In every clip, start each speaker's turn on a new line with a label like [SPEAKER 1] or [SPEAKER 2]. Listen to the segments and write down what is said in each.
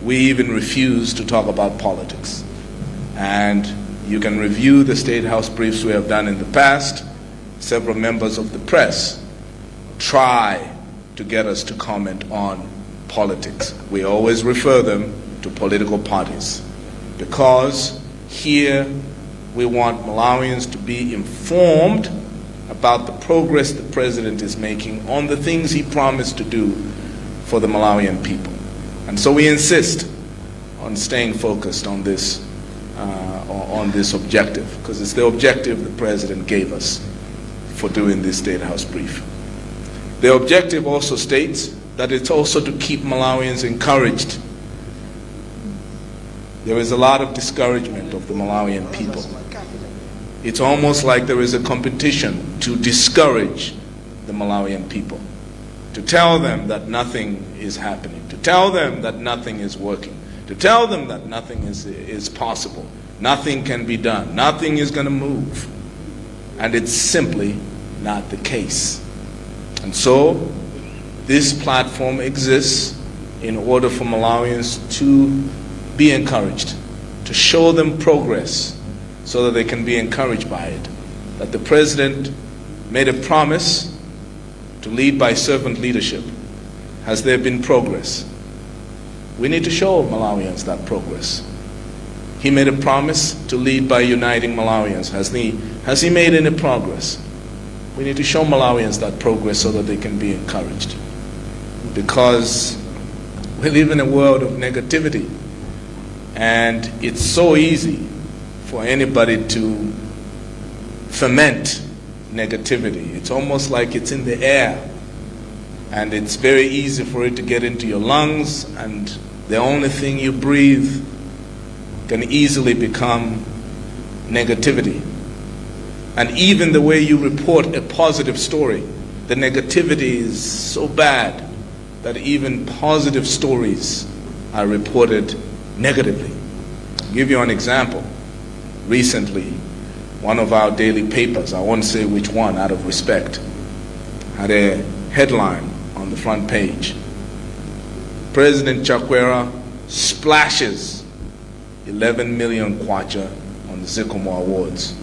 [SPEAKER 1] we even refuse to talk about politics. And you can review the State House briefs we have done in the past. Several members of the press try to get us to comment on politics. We always refer them to political parties because here we want Malawians to be informed about the progress the president is making on the things he promised to do for the Malawian people. And so we insist on staying focused on this objective, because it's the objective the president gave us for doing this State House brief. The objective also states that it's also to keep Malawians encouraged. There is a lot of discouragement of the Malawian people. It's almost like there is a competition to discourage the Malawian people, to tell them that nothing is happening, to tell them that nothing is working, to tell them that nothing is possible, nothing can be done, nothing is going to move. And it's simply not the case. And so this platform exists in order for Malawians to be encouraged, to show them progress so that they can be encouraged by it. That the president made a promise to lead by servant leadership. Has there been progress? We need to show Malawians that progress. He made a promise to lead by uniting Malawians. Has he made any progress? We need to show Malawians that progress so that they can be encouraged. Because we live in a world of negativity, and it's so easy for anybody to ferment negativity. It's almost like it's in the air, and it's very easy for it to get into your lungs, and the only thing you breathe can easily become negativity. And even the way you report a positive story, the negativity is so bad that even positive stories are reported negatively. I'll give you an example. Recently, one of our daily papers, I won't say which one out of respect, had a headline on the front page. President Chakwera splashes 11 million kwacha on the Zikomo Awards.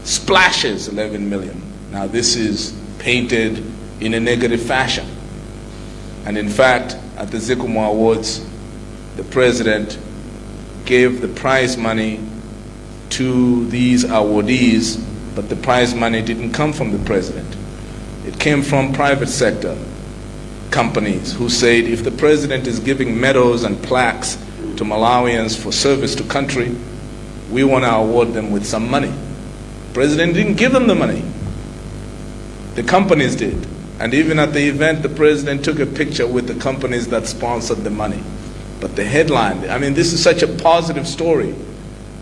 [SPEAKER 1] Splashes 11 million. Now this is painted in a negative fashion. And in fact, at the Zikomo Awards, the president gave the prize money to these awardees, but the prize money didn't come from the president. It came from private sector companies who said, if the president is giving medals and plaques to Malawians for service to country, we want to award them with some money. The president didn't give them the money. The companies did. And even at the event, the president took a picture with the companies that sponsored the money. But the headline, I mean, this is such a positive story.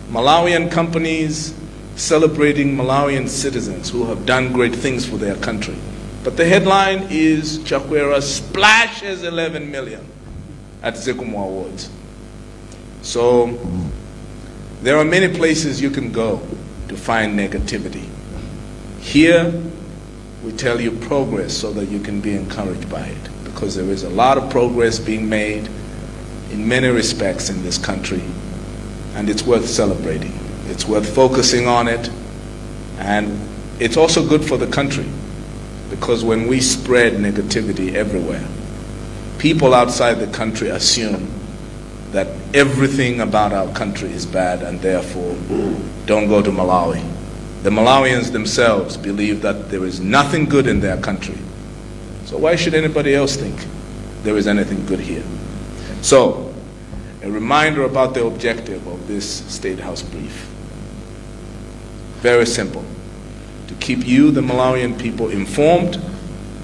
[SPEAKER 1] Malawian companies celebrating Malawian citizens who have done great things for their country. But the headline is Chakwera splashes 11 million at Zikomo Awards. So there are many places you can go to find negativity. Here, we tell you progress so that you can be encouraged by it, because there is a lot of progress being made in many respects in this country, and it's worth celebrating. It's worth focusing on it, and it's also good for the country, because when we spread negativity everywhere, people outside the country assume that everything about our country is bad and therefore don't go to Malawi. The Malawians themselves believe that there is nothing good in their country. So why should anybody else think there is anything good here? So, a reminder about the objective of this State House brief. Very simple. To keep you, the Malawian people, informed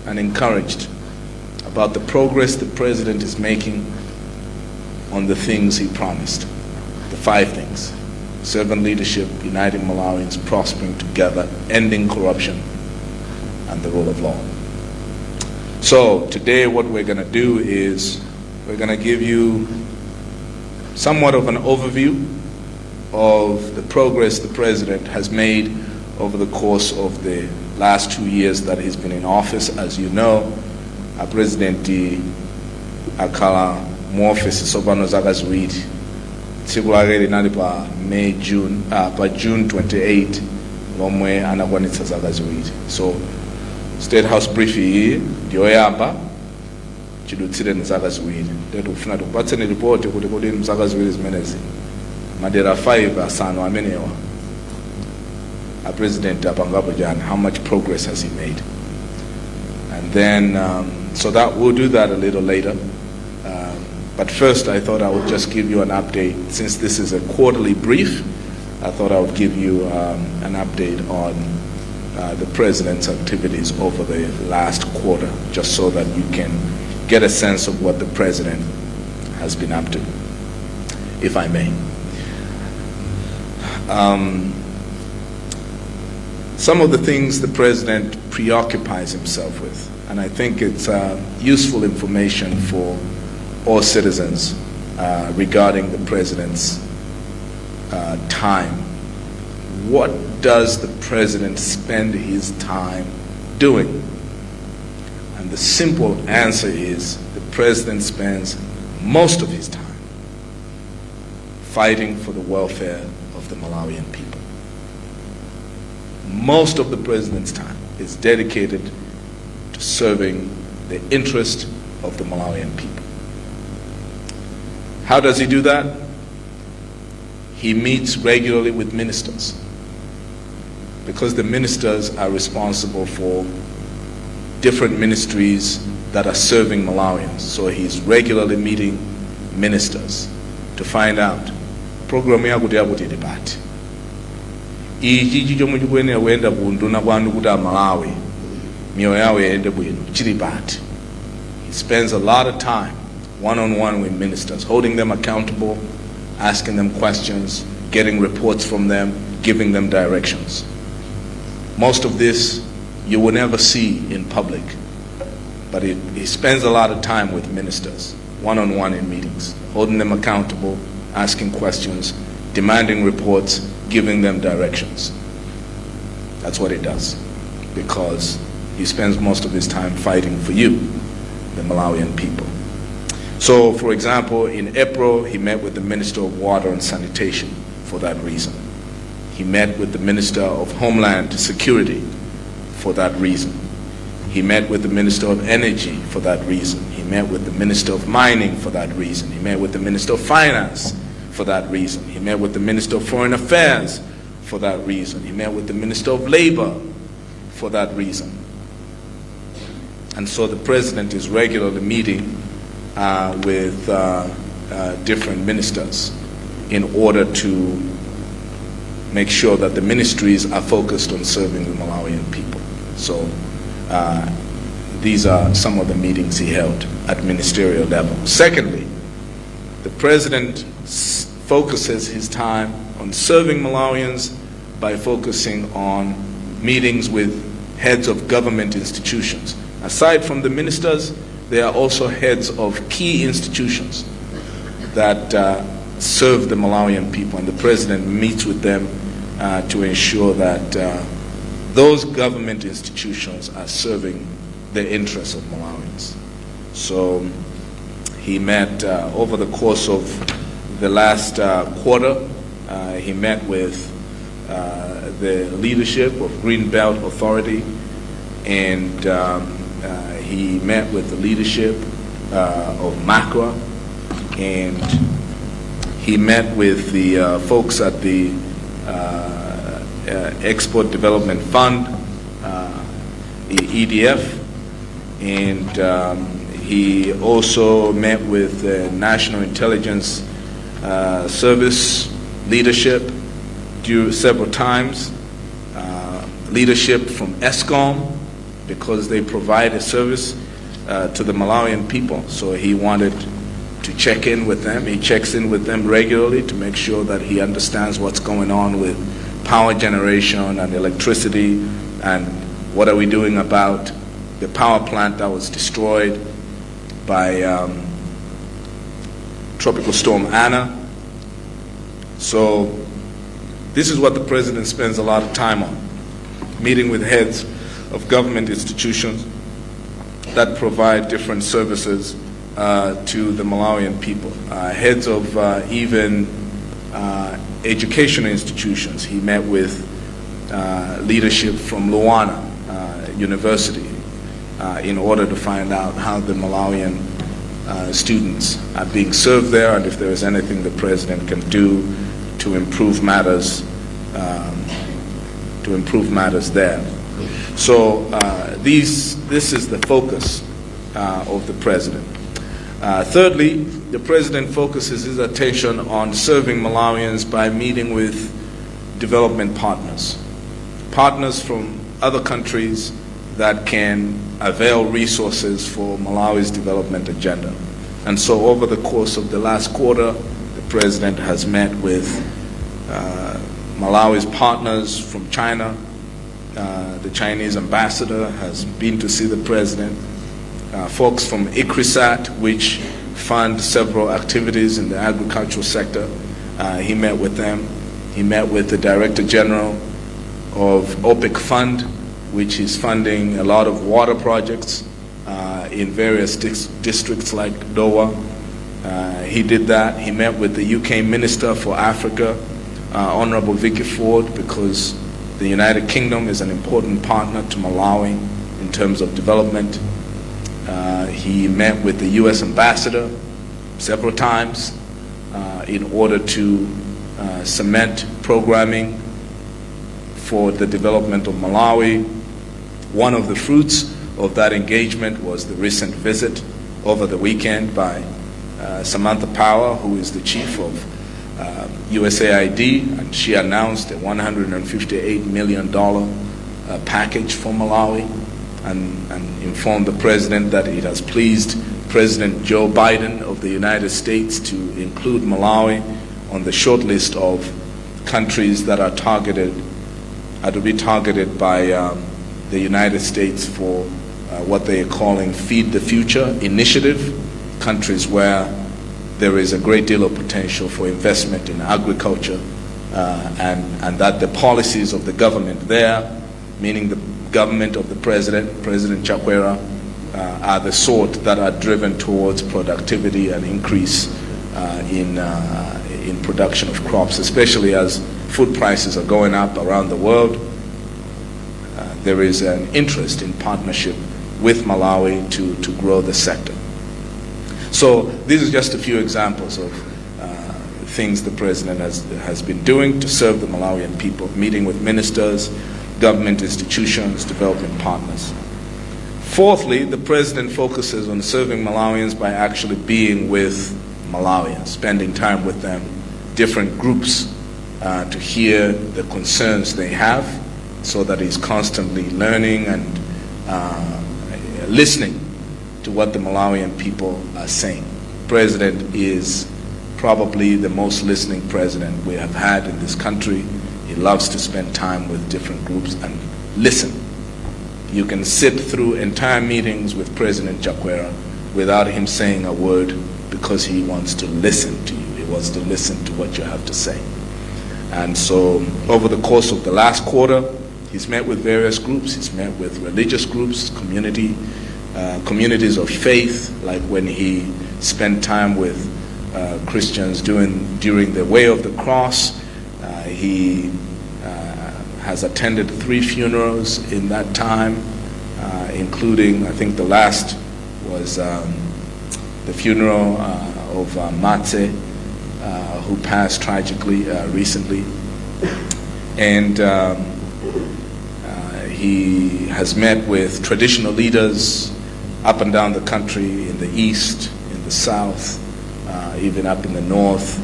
[SPEAKER 1] and encouraged about the progress the president is making on the things he promised. The 5 things. Servant leadership, uniting Malawians, prospering together, ending corruption, and the rule of law. So today what we're going to do is we're going to give you somewhat of an overview of the progress the president has made over the course of the last 2 years that he's been in office. As you know, President Akala mu office sopano zaka ziwiri. Tsiku lake linali pa June 28 lomwe anakwanitsa zaka ziwiri. So State House briefing iyi ndiyoyamba chidutsire mzaka ziwiri. Ndetu kufuna tukupatseni report kuti kodi mzaka ziwiri zimenezi madera 5 asanu amenewa a president apangapo jana, how much progress has he made? And then so that we'll do that a little later. But first I thought I would just give you an update. Since this is a quarterly brief, I thought I would give you an update on the president's activities over the last quarter, just so that you can get a sense of what the president has been up to, if I may. Some of the things the president preoccupies himself with, and I think it's useful information for all citizens regarding the president's time. What does the president spend his time doing? And the simple answer is the president spends most of his time fighting for the welfare of the Malawian people. Most of the president's time is dedicated to serving the interest of the Malawian people. How does he do that? He meets regularly with ministers, because the ministers are responsible for different ministries that are serving Malawians. So he's regularly meeting ministers to find out program yakuti yakuti debate. Ichi chomwe chikuyenera kuyenda kunduna kwanu kuti Malawi miyoyo yawo iyende bwino chilibati. He spends a lot of time one-on-one with ministers, holding them accountable, asking them questions, getting reports from them, giving them directions. Most of this you will never see in public, but he spends a lot of time with ministers, one-on-one in meetings, holding them accountable, asking questions, demanding reports, giving them directions. That's what he does, because he spends most of his time fighting for you, the Malawian people. So, for example, in April, he met with the Minister of Water and Sanitation for that reason. He met with the Minister of Homeland Security for that reason. He met with the Minister of Energy for that reason. He met with the Minister of Mining for that reason. He met with the Minister of Finance for that reason. He met with the Minister of Foreign Affairs for that reason. He met with the Minister of Labor for that reason. And so the president is regularly meeting with different ministers in order to make sure that the ministries are focused on serving the Malawian people. So these are some of the meetings he held at ministerial level. Secondly, the president focuses his time on serving Malawians by focusing on meetings with heads of government institutions. Aside from the ministers, there are also heads of key institutions that serve the Malawian people, and the president meets with them to ensure that those government institutions are serving the interests of Malawians. So he met over the course of the last quarter, he met with the leadership of Greenbelt Authority, and he met with the leadership of MACRA, and he met with the folks at the Export Development Fund, the EDF, and he also met with the National Intelligence Service leadership several times, leadership from ESCOM, because they provide a service to the Malawian people. So he wanted to check in with them. He checks in with them regularly to make sure that he understands what's going on with power generation and electricity, and what are we doing about the power plant that was destroyed by Tropical Storm Anna. So this is what the president spends a lot of time on, meeting with heads of government institutions that provide different services to the Malawian people, heads of even educational institutions. He met with leadership from Luana University in order to find out how the Malawian students are being served there, and if there is anything the president can do to improve matters there. So this is the focus of the president. Thirdly, the president focuses his attention on serving Malawians by meeting with development partners from other countries that can avail resources for Malawi's development agenda. And so over the course of the last quarter, the president has met with Malawi's partners from China. The Chinese ambassador has been to see the president. Folks from ICRISAT, which fund several activities in the agricultural sector, he met with them. He met with the Director General of OPEC Fund, which is funding a lot of water projects in various districts like Dowa. He did that. He met with the UK Minister for Africa, Honorable Vicky Ford, because the United Kingdom is an important partner to Malawi in terms of development. He met with the US Ambassador several times in order to cement programming for the development of Malawi. One of the fruits of that engagement was the recent visit over the weekend by Samantha Power, who is the chief of USAID, and she announced a $158 million package for Malawi, and informed the president that it has pleased President Joe Biden of the United States to include Malawi on the short list of countries that are to be targeted by the United States for what they are calling Feed the Future initiative, countries where there is a great deal of potential for investment in agriculture, and that the policies of the government there, meaning the government of the President Chakwera, are the sort that are driven towards productivity and increase in production of crops, especially as food prices are going up around the world. There is an interest in partnership with Malawi to grow the sector. So these are just a few examples of things the president has been doing to serve the Malawian people, meeting with ministers, government institutions, development partners. Fourthly, the president focuses on serving Malawians by actually being with Malawians, spending time with them, different groups, to hear the concerns they have, so that he's constantly learning and listening to what the Malawian people are saying. The president is probably the most listening president we have had in this country. He loves to spend time with different groups and listen. You can sit through entire meetings with President Chakwera without him saying a word, because he wants to listen to you. He wants to listen to what you have to say. And so over the course of the last quarter, he's met with various groups. He's met with religious groups, communities of faith, like when he spent time with Christians during the Way of the Cross. He has attended 3 funerals in that time, including, I think the last was the funeral of Matse, who passed tragically recently. And he has met with traditional leaders up and down the country, in the east, in the south, even up in the north.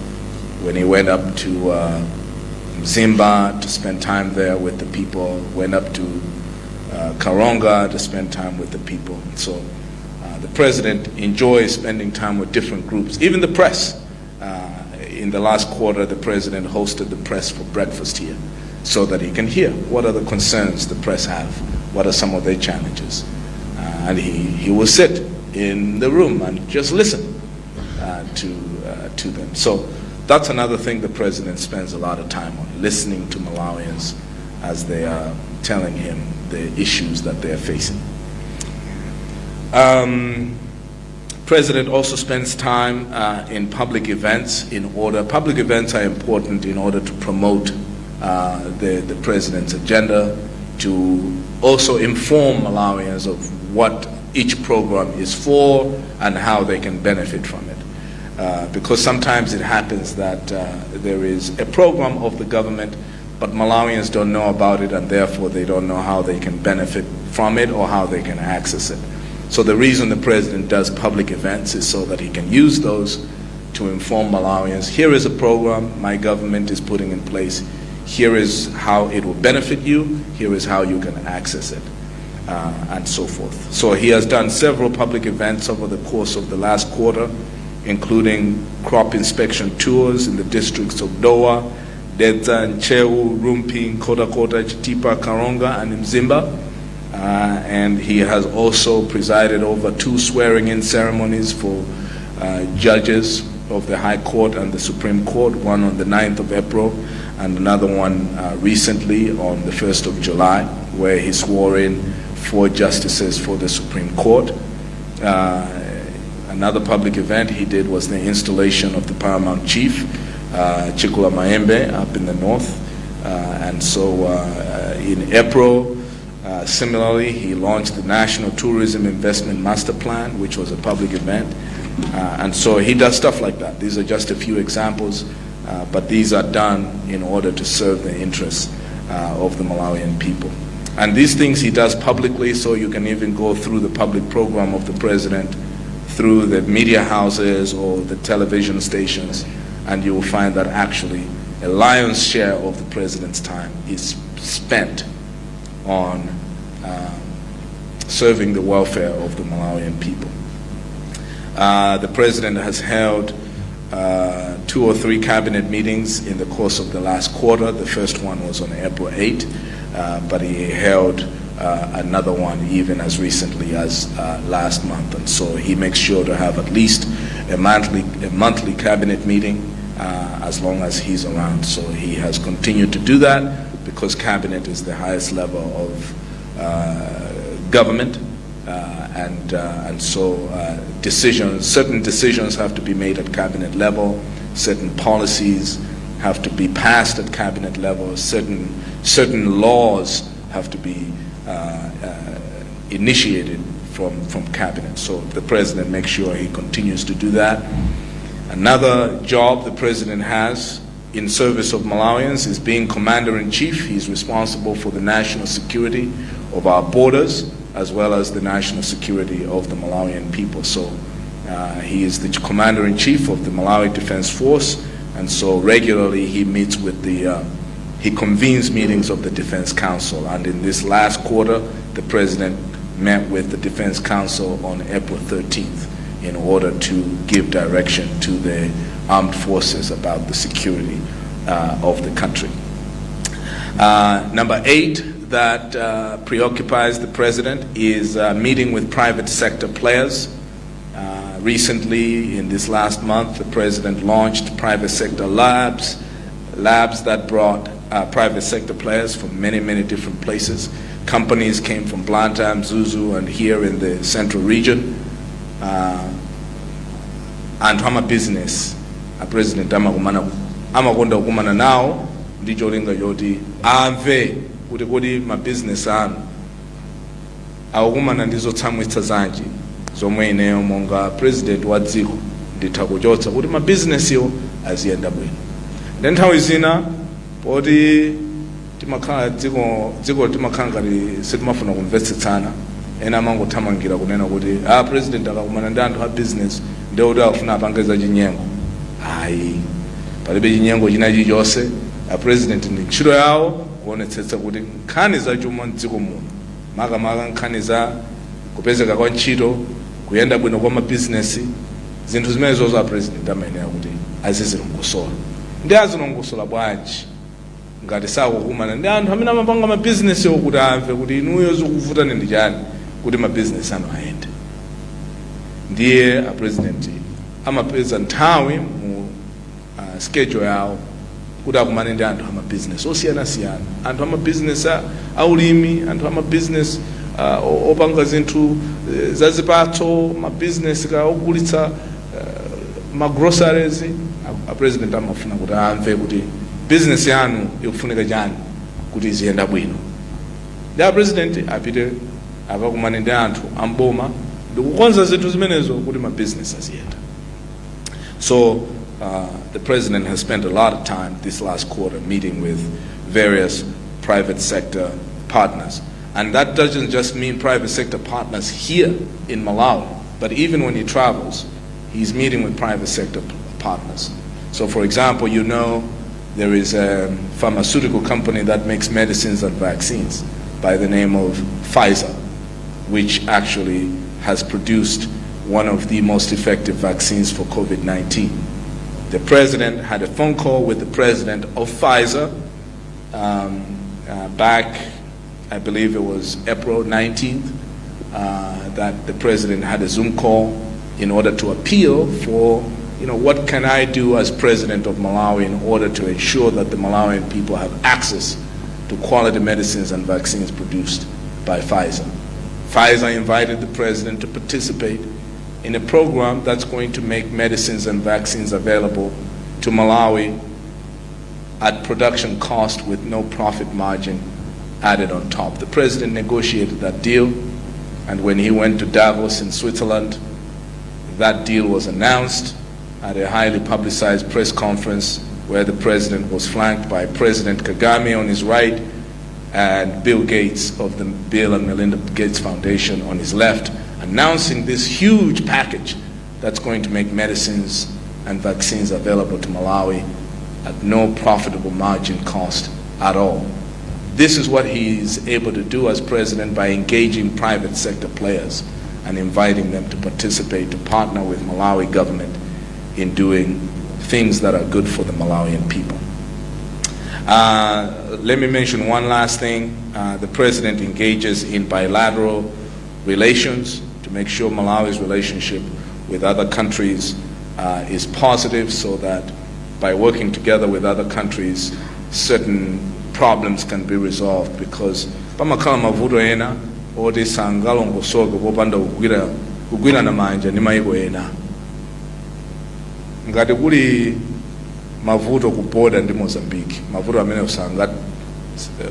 [SPEAKER 1] When he went up to Zimba to spend time there with the people, went up to Karonga to spend time with the people. So the president enjoys spending time with different groups, even the press. In the last quarter, the president hosted the press for breakfast here, so that he can hear what are the concerns the press have, what are some of their challenges. And he will sit in the room and just listen to them. So that's another thing the president spends a lot of time on, listening to Malawians as they are telling him the issues that they are facing. President also spends time in public events public events are important in order to promote the president's agenda, to also inform Malawians of what each program is for and how they can benefit from it. Because sometimes it happens that there is a program of the government, but Malawians don't know about it, and therefore they don't know how they can benefit from it or how they can access it. So the reason the president does public events is so that he can use those to inform Malawians. Here is a program my government is putting in place. Here is how it will benefit you. Here is how you can access it, and so forth. So he has done several public events over the course of the last quarter, including crop inspection tours in the districts of Dowa, Dedza, Nchewu, Rumpi, Kota, Chitipa, Karonga, and Mzimba. And he has also presided over 2 swearing-in ceremonies for judges of the High Court and the Supreme Court, one on the 9th of April and another one recently on the 1st of July, where he swore in 4 justices for the Supreme Court. Another public event he did was the installation of the Paramount Chief, Chikula Maembe, up in the north. And so in April, similarly, he launched the National Tourism Investment Master Plan, which was a public event. And so he does stuff like that. These are just a few examples, but these are done in order to serve the interests of the Malawian people. And these things he does publicly, so you can even go through the public program of the president, through the media houses or the television stations, and you will find that actually a lion's share of the president's time is spent on serving the welfare of the Malawian people. The president has held 2 or 3 cabinet meetings in the course of the last quarter. The first one was on April 8, but he held another one even as recently as last month. And so he makes sure to have at least a monthly cabinet meeting as long as he's around. So he has continued to do that because cabinet is the highest level of government, and so certain decisions have to be made at cabinet level, certain policies have to be passed at cabinet level, certain laws have to be initiated from cabinet. So the president makes sure he continues to do that. Another job the president has in service of Malawians is being Commander-in-Chief. He's responsible for the national security of our borders as well as the national security of the Malawian people. So he is the Commander-in-Chief of the Malawi Defense Force, and so regularly he meets with he convenes meetings of the Defense Council. And in this last quarter, the President met with the Defense Council on April 13th in order to give direction to the armed forces about the security of the country. Number 8 that preoccupies the President is meeting with private sector players. Recently, in this last month, the President launched private sector labs that brought private sector players from many, many different places. Companies came from Blantyre, Zuzu, and here in the central region. And from a business, a president amakonda kumana now ndicho linga yoti amve kuti kodi ma business anu akukumana ndizo tsamwitsa zanji zomwe ineyo monga president wa dziko nditha kuchotsa kuti ma business yo aziyenda bwino. Ndi nthawi zina poti timakhala dziko timakhala ngati sitimafuna kumvetsetsana, ena amangothamangira kunena kuti president akakumana ndi anthu a business ndiye kuti akufuna apangeza chinyengo. Ayi, palibe chinyengo china chilichonse. A president ndi ntchito yawo kuonetsetsa kuti nkhani zachuma mdziko muno, makamaka nkhani za kupezeka kwa ntchito, kuyenda bwino kwa mabizinesi, zinthu zimenezo za president amayenera kuti azizilongosola. Ndi azilongosola bwanji ngati sakukumana ndi anthu amene amapanga mabizinesi okuti amve kuti inuyo zikuvutani ndi chani kuti mabizinesi anu ayende. Ndiye a president amapeza nthawi mu schedule yawo kuti akumane ndi anthu amabizinesi osiyana-siyana, anthu amabizinesi aulimi, anthu amabizinesi opanga zinthu zazipatso mabizinesi ka ogulitsa magroceries a president amafuna kuti amve kuti business yanu ikufunika chani kuti iziyenda bwino. Ndi a president apite akakumane ndi anthu amboma ndikukonza zinthu zimenezo kuti ma business aziyenda. So the president has spent a lot of time this last quarter meeting with various private sector partners. And that doesn't just mean private sector partners here in Malawi, but even when he travels, he's meeting with private sector partners. So for example, you know there is a pharmaceutical company that makes medicines and vaccines by the name of Pfizer, which actually has produced one of the most effective vaccines for COVID-19. The president had a phone call with the president of Pfizer back, I believe it was April 19th, that the president had a Zoom call in order to appeal for, what can I do as president of Malawi in order to ensure that the Malawian people have access to quality medicines and vaccines produced by Pfizer. Pfizer invited the president to participate in a program that's going to make medicines and vaccines available to Malawi at production cost with no profit margin added on top. The president negotiated that deal, and when he went to Davos in Switzerland, that deal was announced at a highly publicized press conference where the president was flanked by President Kagame on his right and Bill Gates of the Bill and Melinda Gates Foundation on his left, announcing this huge package that's going to make medicines and vaccines available to Malawi at no profitable margin cost at all. This is what he's able to do as president by engaging private sector players and inviting them to participate, to partner with Malawi government in doing things that are good for the Malawian people. Let me mention one last thing. The president engages in bilateral relations to make sure Malawi's relationship with other countries is positive, so that by working together with other countries, certain problems can be resolved, because pamakhala mavuto ena oti sangalongosoke popanda kugwira na manja ndi mayiko ena. Ngati kuli mavuto ku border ndi Mozambique, mavuto amene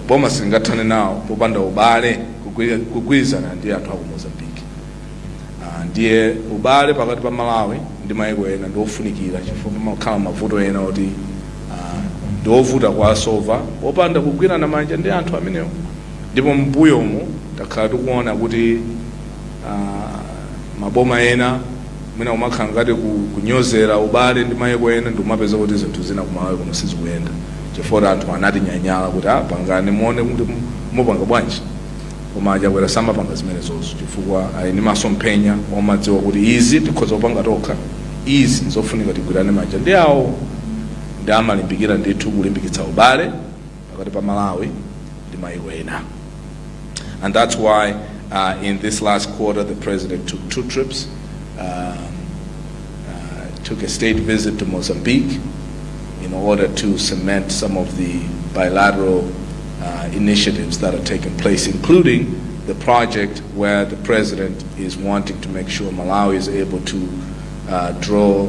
[SPEAKER 1] boma singathane nawo popanda ubale kugwirizana ndi anthu aku Mozambique. Ndiye ubale pakati pa Malawi ndi mayiko ena ndiofunikira, chifukwa pamakhala mavuto ena oti ndovuta kuwasolva popanda kugwirana manja ndi anthu amenewo. Ndipo mbuyomu takhala tikuona kuti maboma ena mwina umakhala ngati kunyozera ubale ndi mayiko ena, ndi umapeza kuti zinthu zina kumalawi kuno sizikuyenda, chifukwa anthu anati nyanyala kuti pangani muone kuti mupanga bwanji, koma achakwera samapanga zimenezozo, chifukwa ali ndi masomphenya omadziwa kuti izi tikhoza kupanga tokha, izi nzofunika tigwirane manja ndi awo, ndi amalimbikira ndithu kulimbikitsa ubale pakati pa Malawi ndi mayiko ena. And that's why in this last quarter the president took 2 trips. Took a state visit to Mozambique in order to cement some of the bilateral initiatives that are taking place, including the project where the president is wanting to make sure Malawi is able to draw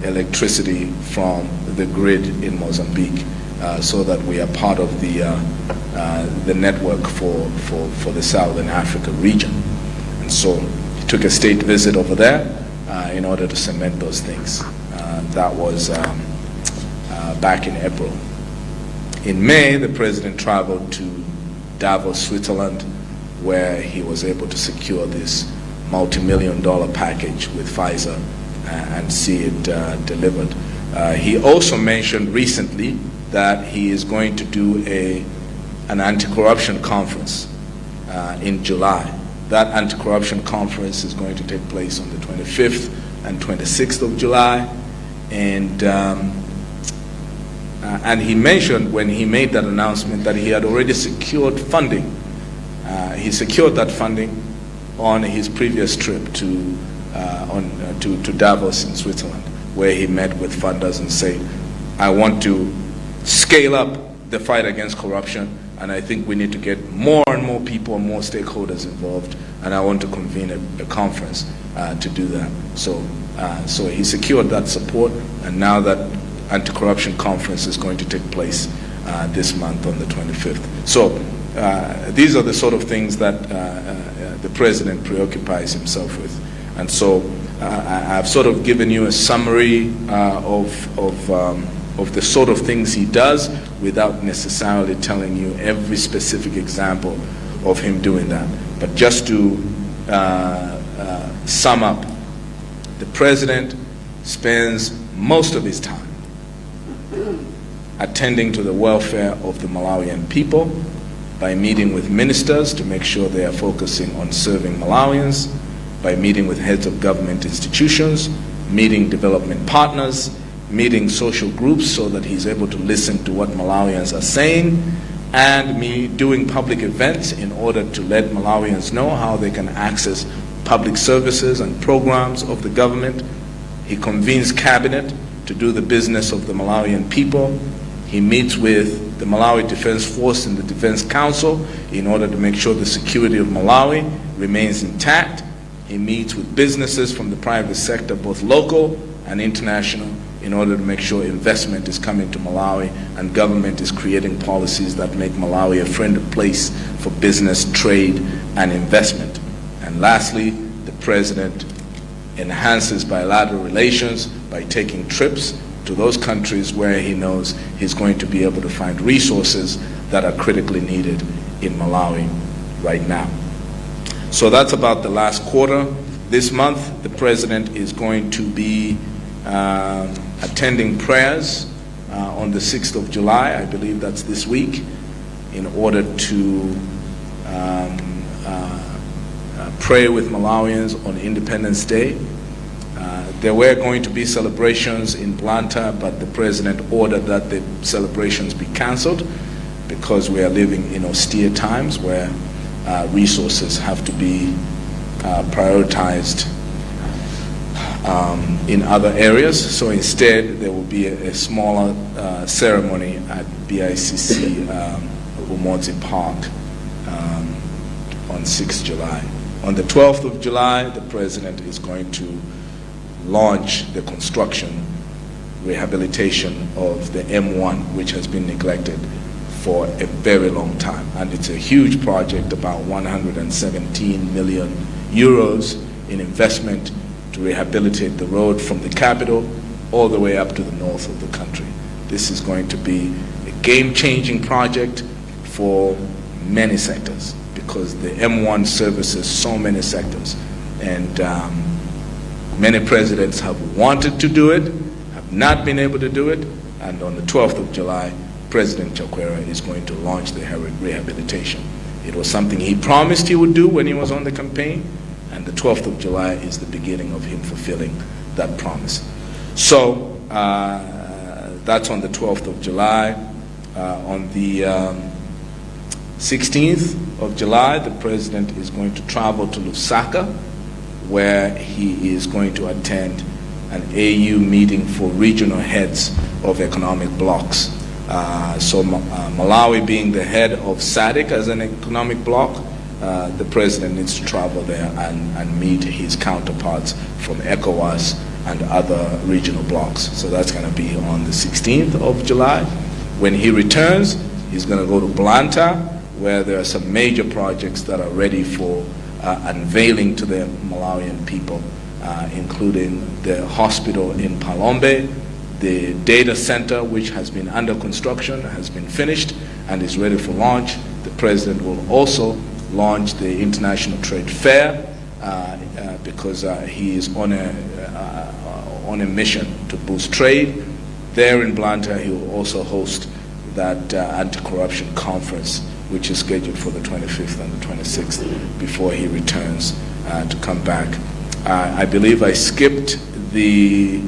[SPEAKER 1] electricity from the grid in Mozambique, so that we are part of the network for the Southern Africa region. And so he took a state visit over there in order to cement those things. That was back in April. In May, the president traveled to Davos, Switzerland, where he was able to secure this multi-million-dollar package with Pfizer and see it delivered. He also mentioned recently that he is going to do an anti-corruption conference in July. That anti-corruption conference is going to take place on the 25th and 26th of July. And he mentioned when he made that announcement that he had already secured funding. He secured that funding on his previous trip to Davos in Switzerland, where he met with funders and said, I want to scale up the fight against corruption, and I think we need to get more and more people and more stakeholders involved, and I want to convene a conference to do that. So he secured that support, and now that anti-corruption conference is going to take place this month on the 25th. So these are the sort of things that the president preoccupies himself with. And so I've sort of given you a summary of the sort of things he does without necessarily telling you every specific example of him doing that. But just to sum up, the president spends most of his time attending to the welfare of the Malawian people by meeting with ministers to make sure they are focusing on serving Malawians, by meeting with heads of government institutions, meeting development partners, meeting social groups so that he's able to listen to what Malawians are saying, and doing public events in order to let Malawians know how they can access public services and programs of the government. He convenes cabinet to do the business of the Malawian people. He meets with the Malawi Defense Force and the Defense Council in order to make sure the security of Malawi remains intact. He meets with businesses from the private sector, both local and international, in order to make sure investment is coming to Malawi and government is creating policies that make Malawi a friendly place for business, trade, and investment. And lastly, the president enhances bilateral relations by taking trips to those countries where he knows he's going to be able to find resources that are critically needed in Malawi right now. So that's about the last quarter. This month, the president is going to be attending prayers on the 6th of July, I believe that's this week, in order to pray with Malawians on Independence Day. There were going to be celebrations in Blantyre, but the president ordered that the celebrations be cancelled because we are living in austere times where resources have to be prioritized in other areas. So instead, there will be a smaller ceremony at BICC Umozi Park on 6th July. On the 12th of July, the president is going to launch the construction, rehabilitation of the M1, which has been neglected for a very long time. And it's a huge project, about 117 million euros in investment to rehabilitate the road from the capital all the way up to the north of the country. This is going to be a game-changing project for many sectors because the M1 services so many sectors. And many presidents have wanted to do it, have not been able to do it, and on the 12th of July, President Chakwera is going to launch the rehabilitation. It was something he promised he would do when he was on the campaign, and the 12th of July is the beginning of him fulfilling that promise. So that's on the 12th of July. On the 16th of July, the president is going to travel to Lusaka, where he is going to attend an AU meeting for regional heads of economic blocs. So Malawi being the head of SADC as an economic bloc, the president needs to travel there and meet his counterparts from ECOWAS and other regional blocs. So that's going to be on the 16th of July. When he returns, he's going to go to Blantyre, where there are some major projects that are ready for unveiling to the Malawian people, including the hospital in Palombe, the data center, which has been under construction, has been finished and is ready for launch. The president will also launch the International Trade Fair because he is on a mission to boost trade. There in Blantyre, he will also host that anti-corruption conference, which is scheduled for the 25th and the 26th before he returns to come back. I believe I skipped the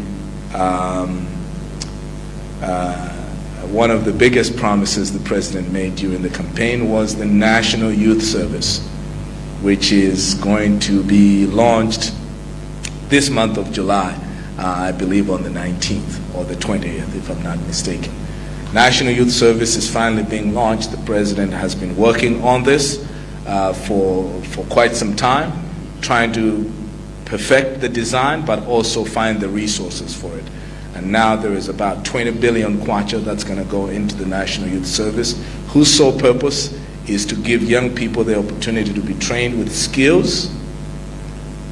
[SPEAKER 1] one of the biggest promises the president made during the campaign was the National Youth Service, which is going to be launched this month of July, I believe on the 19th or the 20th, if I'm not mistaken. National Youth Service is finally being launched. The President has been working on this for quite some time, trying to perfect the design, but also find the resources for it. And now there is about 20 billion kwacha that's going to go into the National Youth Service, whose sole purpose is to give young people the opportunity to be trained with skills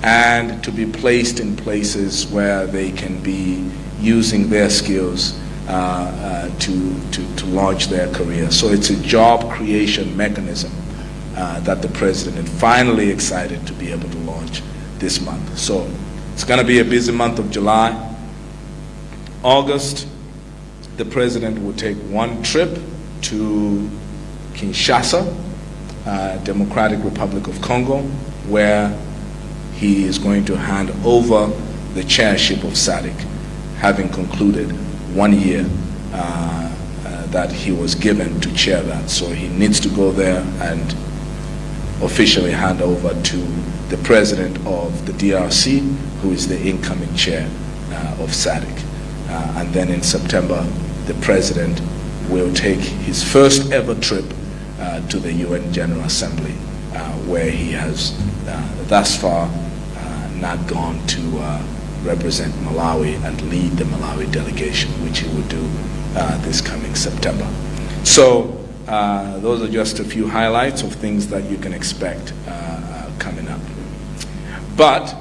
[SPEAKER 1] and to be placed in places where they can be using their skills to launch their career. So it's a job creation mechanism that the President is finally excited to be able to launch this month. So it's going to be a busy month of July. August, the President will take one trip to Kinshasa, Democratic Republic of Congo, where he is going to hand over the chairship of SADC, having concluded 1 year that he was given to chair that. So he needs to go there and officially hand over to the President of the DRC, who is the incoming chair of SADC. And then in September, the President will take his first ever trip to the UN General Assembly, where he has thus far not gone to represent Malawi and lead the Malawi delegation, which he will do this coming September. So those are just a few highlights of things that you can expect coming up. But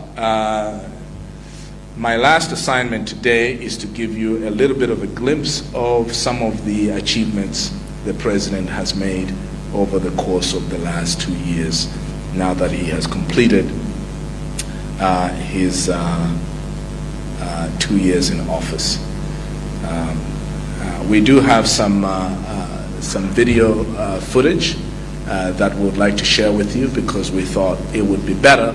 [SPEAKER 1] my last assignment today is to give you a little bit of a glimpse of some of the achievements the President has made over the course of the last 2 years, now that he has completed his 2 years in office. We do have some video footage that we would like to share with you, because we thought it would be better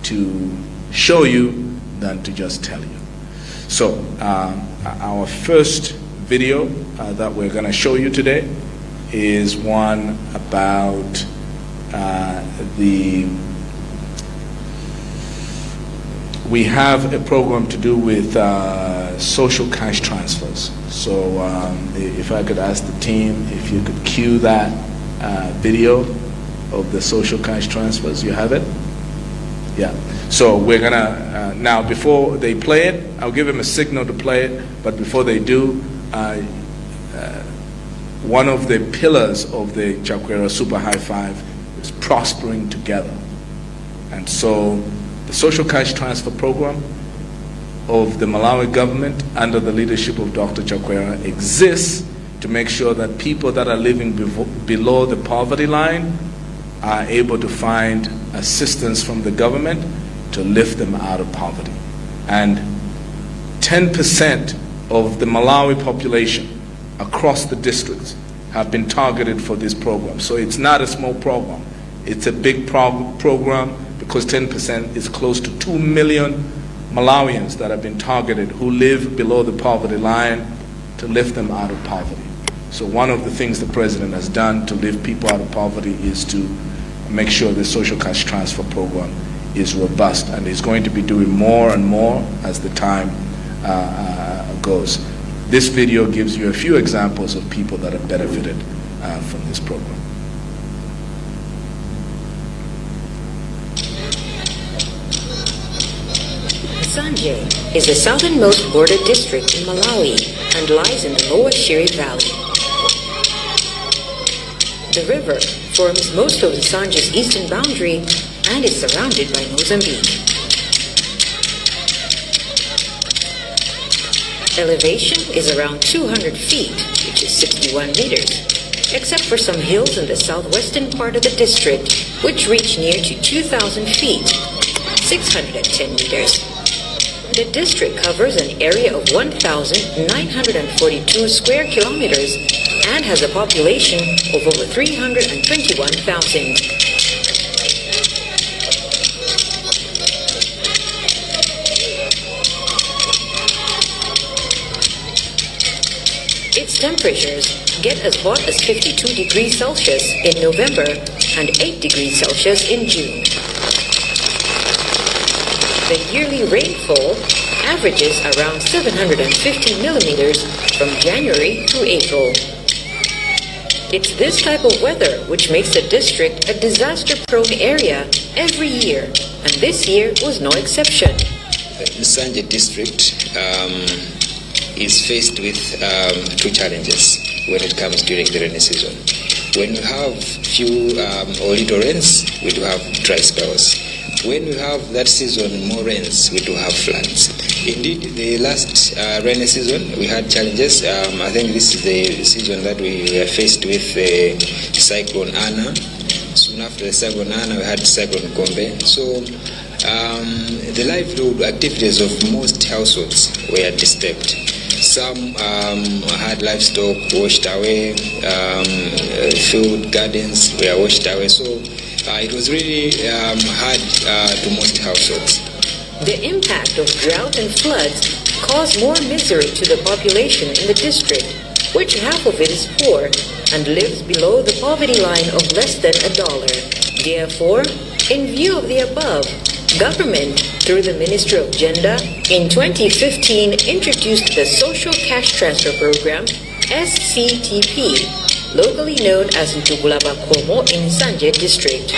[SPEAKER 1] to show you than to just tell you. So our first video that we're going to show you today is one about we have a program to do with social cash transfers. So if I could ask the team if you could cue that video of the social cash transfers. You have it? Yeah. So we're gonna, now before they play it, I'll give them a signal to play it, but before they do, one of the pillars of the Chakwera Super High Five is prospering together. And so the social cash transfer program of the Malawi government under the leadership of Dr. Chakwera exists to make sure that people that are living below the poverty line are able to find assistance from the government to lift them out of poverty. And 10% of the Malawi population across the districts have been targeted for this program. So it's not a small program. It's a big program, because 10% is close to 2 million Malawians that have been targeted who live below the poverty line, to lift them out of poverty. So one of the things the President has done to lift people out of poverty is to make sure the social cash transfer program is robust, and is going to be doing more and more as the time goes. This video gives you a few examples of people that have benefited from this program.
[SPEAKER 2] Sanje is the southernmost border district in Malawi and lies in the Lower Shire Valley. The river forms most of the Sanje's eastern boundary and is surrounded by Mozambique. Elevation is around 200 feet, which is 61 meters, except for some hills in the southwestern part of the district, which reach near to 2,000 feet, 610 meters. The district covers an area of 1,942 square kilometers and has a population of over 321,000. Its temperatures get as hot as 52 degrees Celsius in November and 8 degrees Celsius in June. The yearly rainfall averages around 750 millimeters from January to April. It's this type of weather which makes the district a disaster-prone area every year, and this year was no exception.
[SPEAKER 3] Nsanje district is faced with two challenges when it comes during the rainy season. When we have few or little rains, we do have dry spells. When we have that season more rains, we do have floods. Indeed, the last rainy season, we had challenges. I think this is the season that we were faced with Cyclone Anna. Soon after the Cyclone Anna, we had Cyclone Kombe. So the livelihood activities of most households were disturbed. Some had livestock washed away, field gardens were washed away. So it was really hard to most households.
[SPEAKER 2] The impact of drought and floods caused more misery to the population in the district, which half of it is poor and lives below the poverty line of less than $1. Therefore, in view of the above, government, through the Ministry of Gender, in 2015 introduced the Social Cash Transfer Program, SCTP, locally known as Ntugulabakomo in Nsanje District.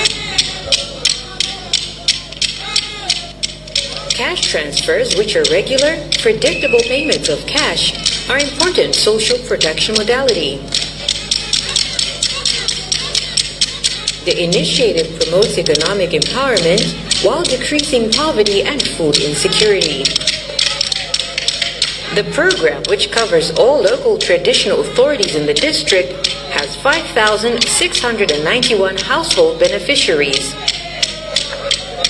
[SPEAKER 2] Cash transfers, which are regular, predictable payments of cash, are important social protection modality. The initiative promotes economic empowerment while decreasing poverty and food insecurity. The program, which covers all local traditional authorities in the district, has 5,691 household beneficiaries.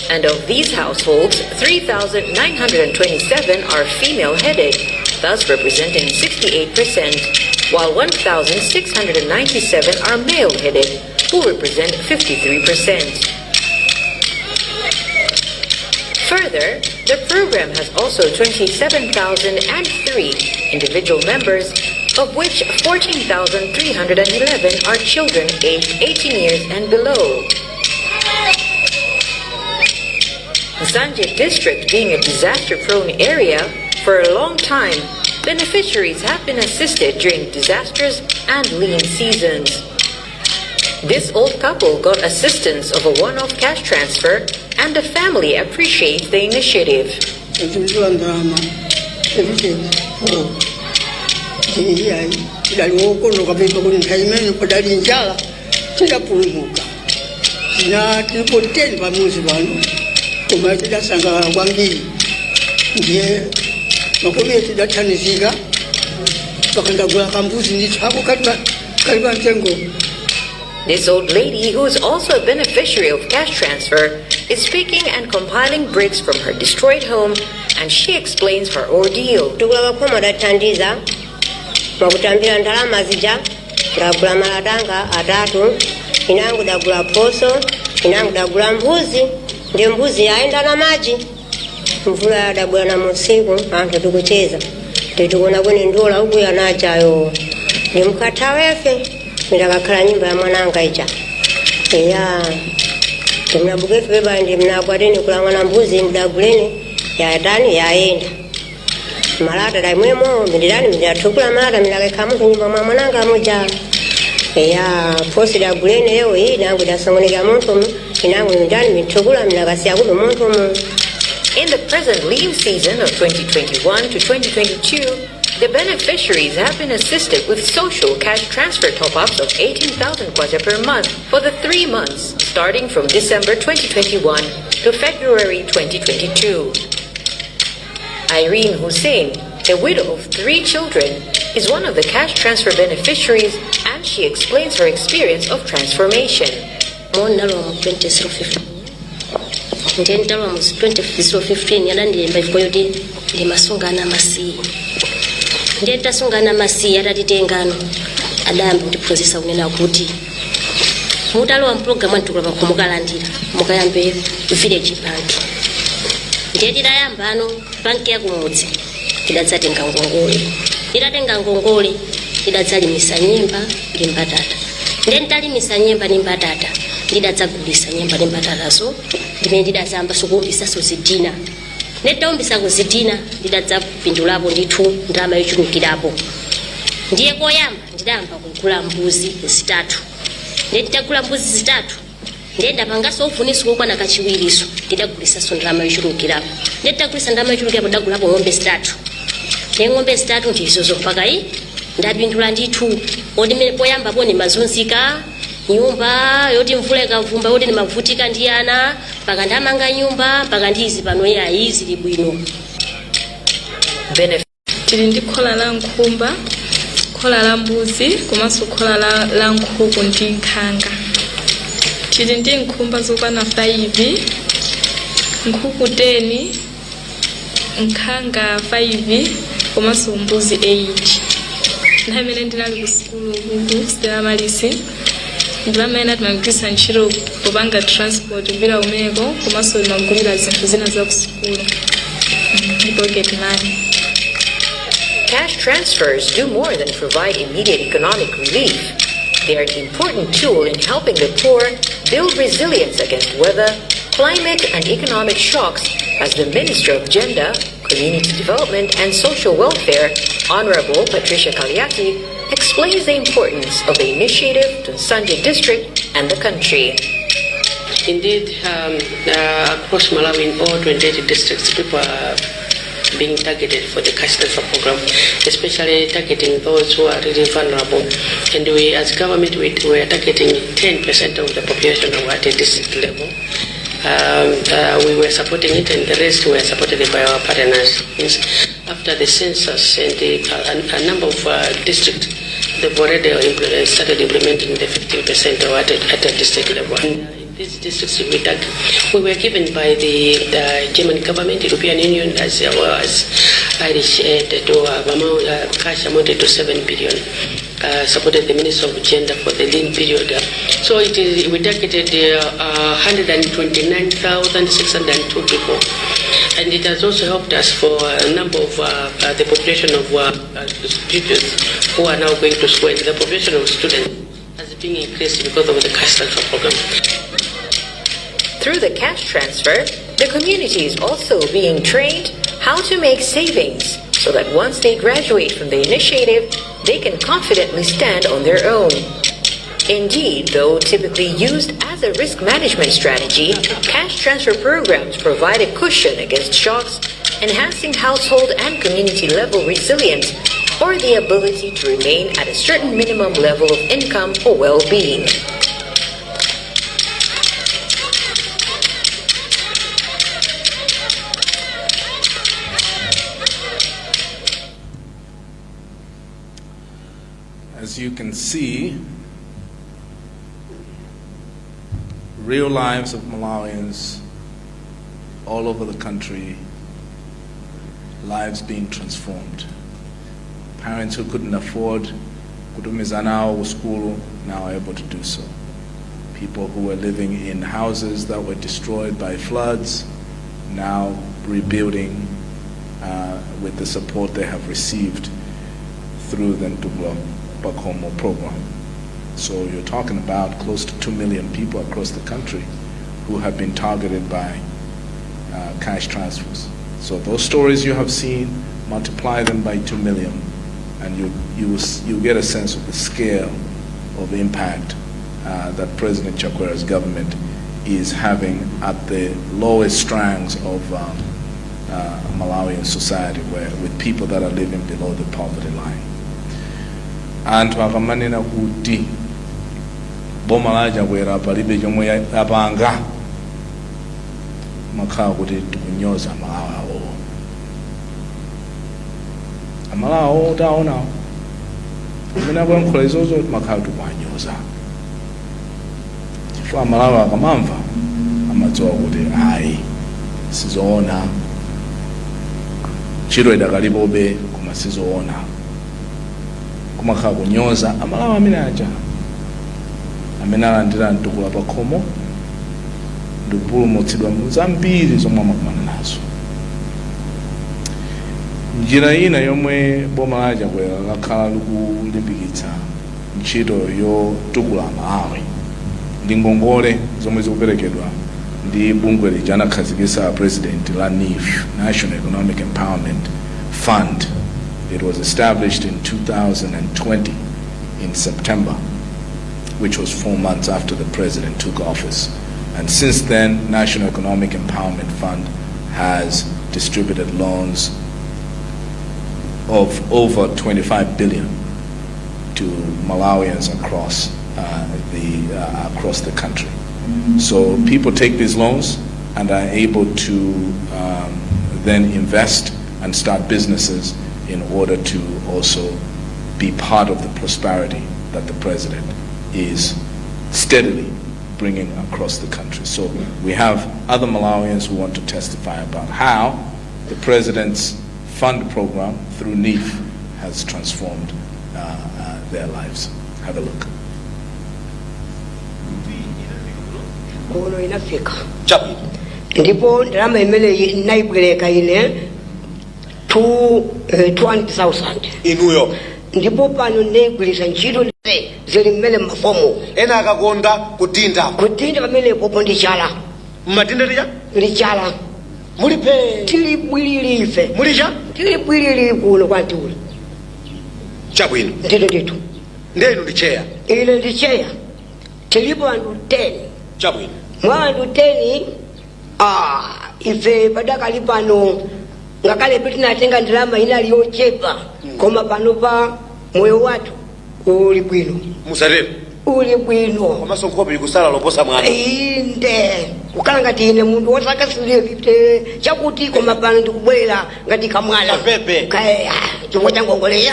[SPEAKER 2] And of these households, 3,927 are female-headed, thus representing 68%, while 1,697 are male-headed, who represent 53%. Further, the program has also 27,003 individual members, of which 14,311 are children aged 18 years and below. Nsanje District being a disaster-prone area, for a long time, beneficiaries have been assisted during disasters and lean seasons. This old couple got assistance of a one-off cash transfer, and the family appreciates the initiative. This old lady, who is also a beneficiary of cash transfer, is picking and compiling bricks from her destroyed home, and she explains her ordeal.
[SPEAKER 4] Mbuzi yaenda na maji mvula yadabwa na musiku anthu tikucheza tituona kwene ndola uku yanachayo ndimkatha wefe ndakakhala nyumba ya mwananga ija eya timnabuketu beba ndi mnakwateni kulang'ana mbuzi mdaguleni yatani yaenda malata daimwemo ndilani ndathukula malata ndakakhala munthu nyumba mwa mwananga muja eya posi daguleni leo hii nangu dasongoneka munthu. In the present lean season of 2021 to 2022, the beneficiaries have been assisted with social cash transfer top-ups of 18,000 kwacha per month for the 3 months starting from December 2021 to February 2022. Irene Hussein, a widow of 3 children, is one of the cash transfer beneficiaries, and she explains her experience of transformation.
[SPEAKER 5] Ndalo mu 2015 ndalo mu 2015 yala ndilemba ifikoyoti ndi masungana masi ndeta sungana masi atatitengano adambi kutiphunzitsa kunena kuti mutalo wa program antukula kumukalandira mukayambe village bank ndetira yambano bank ya kumudzi idadzatenga ngongole idatenga ngongole idadzalimisa nyemba ndi mbatata ndentalimisa nyemba ndi mbatata ndidadzagulisa nyemba ndi mbatatazo ndimene ndidazamba sokulisa sozidina netaumbisa kuzitina ndidadza kupindulapo ndithu ndalama yochulukirapo. Ndiye koyamba ndidayamba kugula mbuzi zitatu. Nditagula mbuzi zitatu ndenda pangaso ufuniso kokwana kachiwiriso ndidagulisa ndalama yochulukirapo. Nditagulisa ndalama yochulukirapo ndagulapo ng'ombe zitatu. Ng'ombe zitatu ndizo mpaka ndapindula ndithu odimene poyamba poni mazunzika nyumba yoti mvula ikavumba yoti ndimavutika ndi ana mpaka ndamanga nyumba mpaka ndizi pano yayi zili bwino.
[SPEAKER 6] Tili ndi khola la nkhumba, khola la mbuzi komanso khola la nkhuku ndi nkhanga. Tili ndi nkhumba zokwana 5, nkhuku 10, nkhanga 5 komanso mbuzi 8. Ndamene ndinali ku sukulu ku Stella Malisi ndamene timagwisa ntchito popanga transport kupita kumeko komanso timagulira zinthu zina za ku sukulu ndi pocket money.
[SPEAKER 2] Cash transfers do more than provide immediate economic relief. They are an important tool in helping the poor build resilience against weather, climate, and economic shocks, as the Minister of Gender, Community Development and Social Welfare, Honorable Patricia Kaliaki, explains the importance of the initiative to Nsanje District and the country.
[SPEAKER 7] Indeed, across Malawi in all 28 districts, people are being targeted for the cash transfer program, especially targeting those who are really vulnerable. And we, as government, we are targeting 10% of the population who are at a district level. We were supporting it, and the rest were supported by our partners. After the census and a number of districts, they've already started implementing the 15% at a district level. In these districts we were given by the German government, European Union, as well as Irish aid to cash amounted to 7 billion. Supported the Minister of Gender for the lean period. So we targeted 129,602 people. And it has also helped us for a number of the population of pupils who are now going to school. And the population of students has been increased because of the cash transfer program.
[SPEAKER 2] Through the cash transfer, the community is also being trained how to make savings so that once they graduate from the initiative, they can confidently stand on their own. Indeed, though typically used as a risk management strategy, cash transfer programs provide a cushion against shocks, enhancing household and community level resilience or the ability to remain at a certain minimum level of income or well-being.
[SPEAKER 1] As you can see, real lives of Malawians all over the country, lives being transformed. Parents who couldn't afford kutumiza nao school now are able to do so. People who were living in houses that were destroyed by floods now rebuilding with the support they have received through the Ntugwa Bakomo program. So you're talking about close to 2 million people across the country who have been targeted by cash transfers. So those stories you have seen, multiply them by 2 million, and you get a sense of the scale of impact that President Chakwera's government is having at the lowest strands of Malawian society, with people that are living below the poverty line. Anthu akamanena kuti boma la Chakwera palibe chomwe yapanga, makhala kuti tikunyoza Malawi. Amalawi taonawo amene akuyankhula izozo makhala tikuwanyoza, chifukwa Amalawi akamamva amadziwa kuti ayi sizoona, ntchito idakalipobe koma sizoona, kumakhala kunyoza Amalawi amene aja amene alandira Ntugwa Bakomo ndikupulumutsidwa zambiri zomwe amakumana nazo. Njira ina yomwe boma la Chakwera lakhala likulimbikitsa ntchito yotukula Malawi ndi ngongole zomwe zikuperekedwa ndi bungwe lijana khazikisa president la NEF, National Economic Empowerment Fund. It was established in 2020 in September, which was 4 months after the president took office. And since then, National Economic Empowerment Fund has distributed loans of over 25 billion to Malawians across the country. So people take these loans and are able to then invest and start businesses in order to also be part of the prosperity that the president is steadily bringing across the country. So we have other Malawians who want to testify about how the president's fund program through NEF has transformed their lives. Have a look.
[SPEAKER 8] Kuno inafika ndipo ndalama imene naibwereka ine 200,000
[SPEAKER 9] inuyo
[SPEAKER 8] ndipo pano negulisa ntchito zili mmene mafomu
[SPEAKER 9] ena akakonda kutinda
[SPEAKER 8] pamene popo ndi chala
[SPEAKER 9] mmatinda lija
[SPEAKER 8] lichala
[SPEAKER 9] mulipe
[SPEAKER 8] tili bwililife
[SPEAKER 9] mulija
[SPEAKER 8] tili bwilili kuno kwantula
[SPEAKER 9] chabwino
[SPEAKER 8] ndito
[SPEAKER 9] ndenu ndicheya
[SPEAKER 8] ine ndicheya tilipo anthu 10
[SPEAKER 9] chabwino
[SPEAKER 8] mwa anthu 10 ife padakali pano ngakale tinatenga ndalama inali yochepa koma pano pa moyo wathu uli bwino
[SPEAKER 9] musatero
[SPEAKER 8] uli bwino
[SPEAKER 9] komanso nkhope ikusala loposa mwana
[SPEAKER 8] inde kukhala ngati ine munthu wotakasirire vipite chakuti koma pano ndikubwera ngati kamwana
[SPEAKER 9] pepe
[SPEAKER 8] chomwe changongole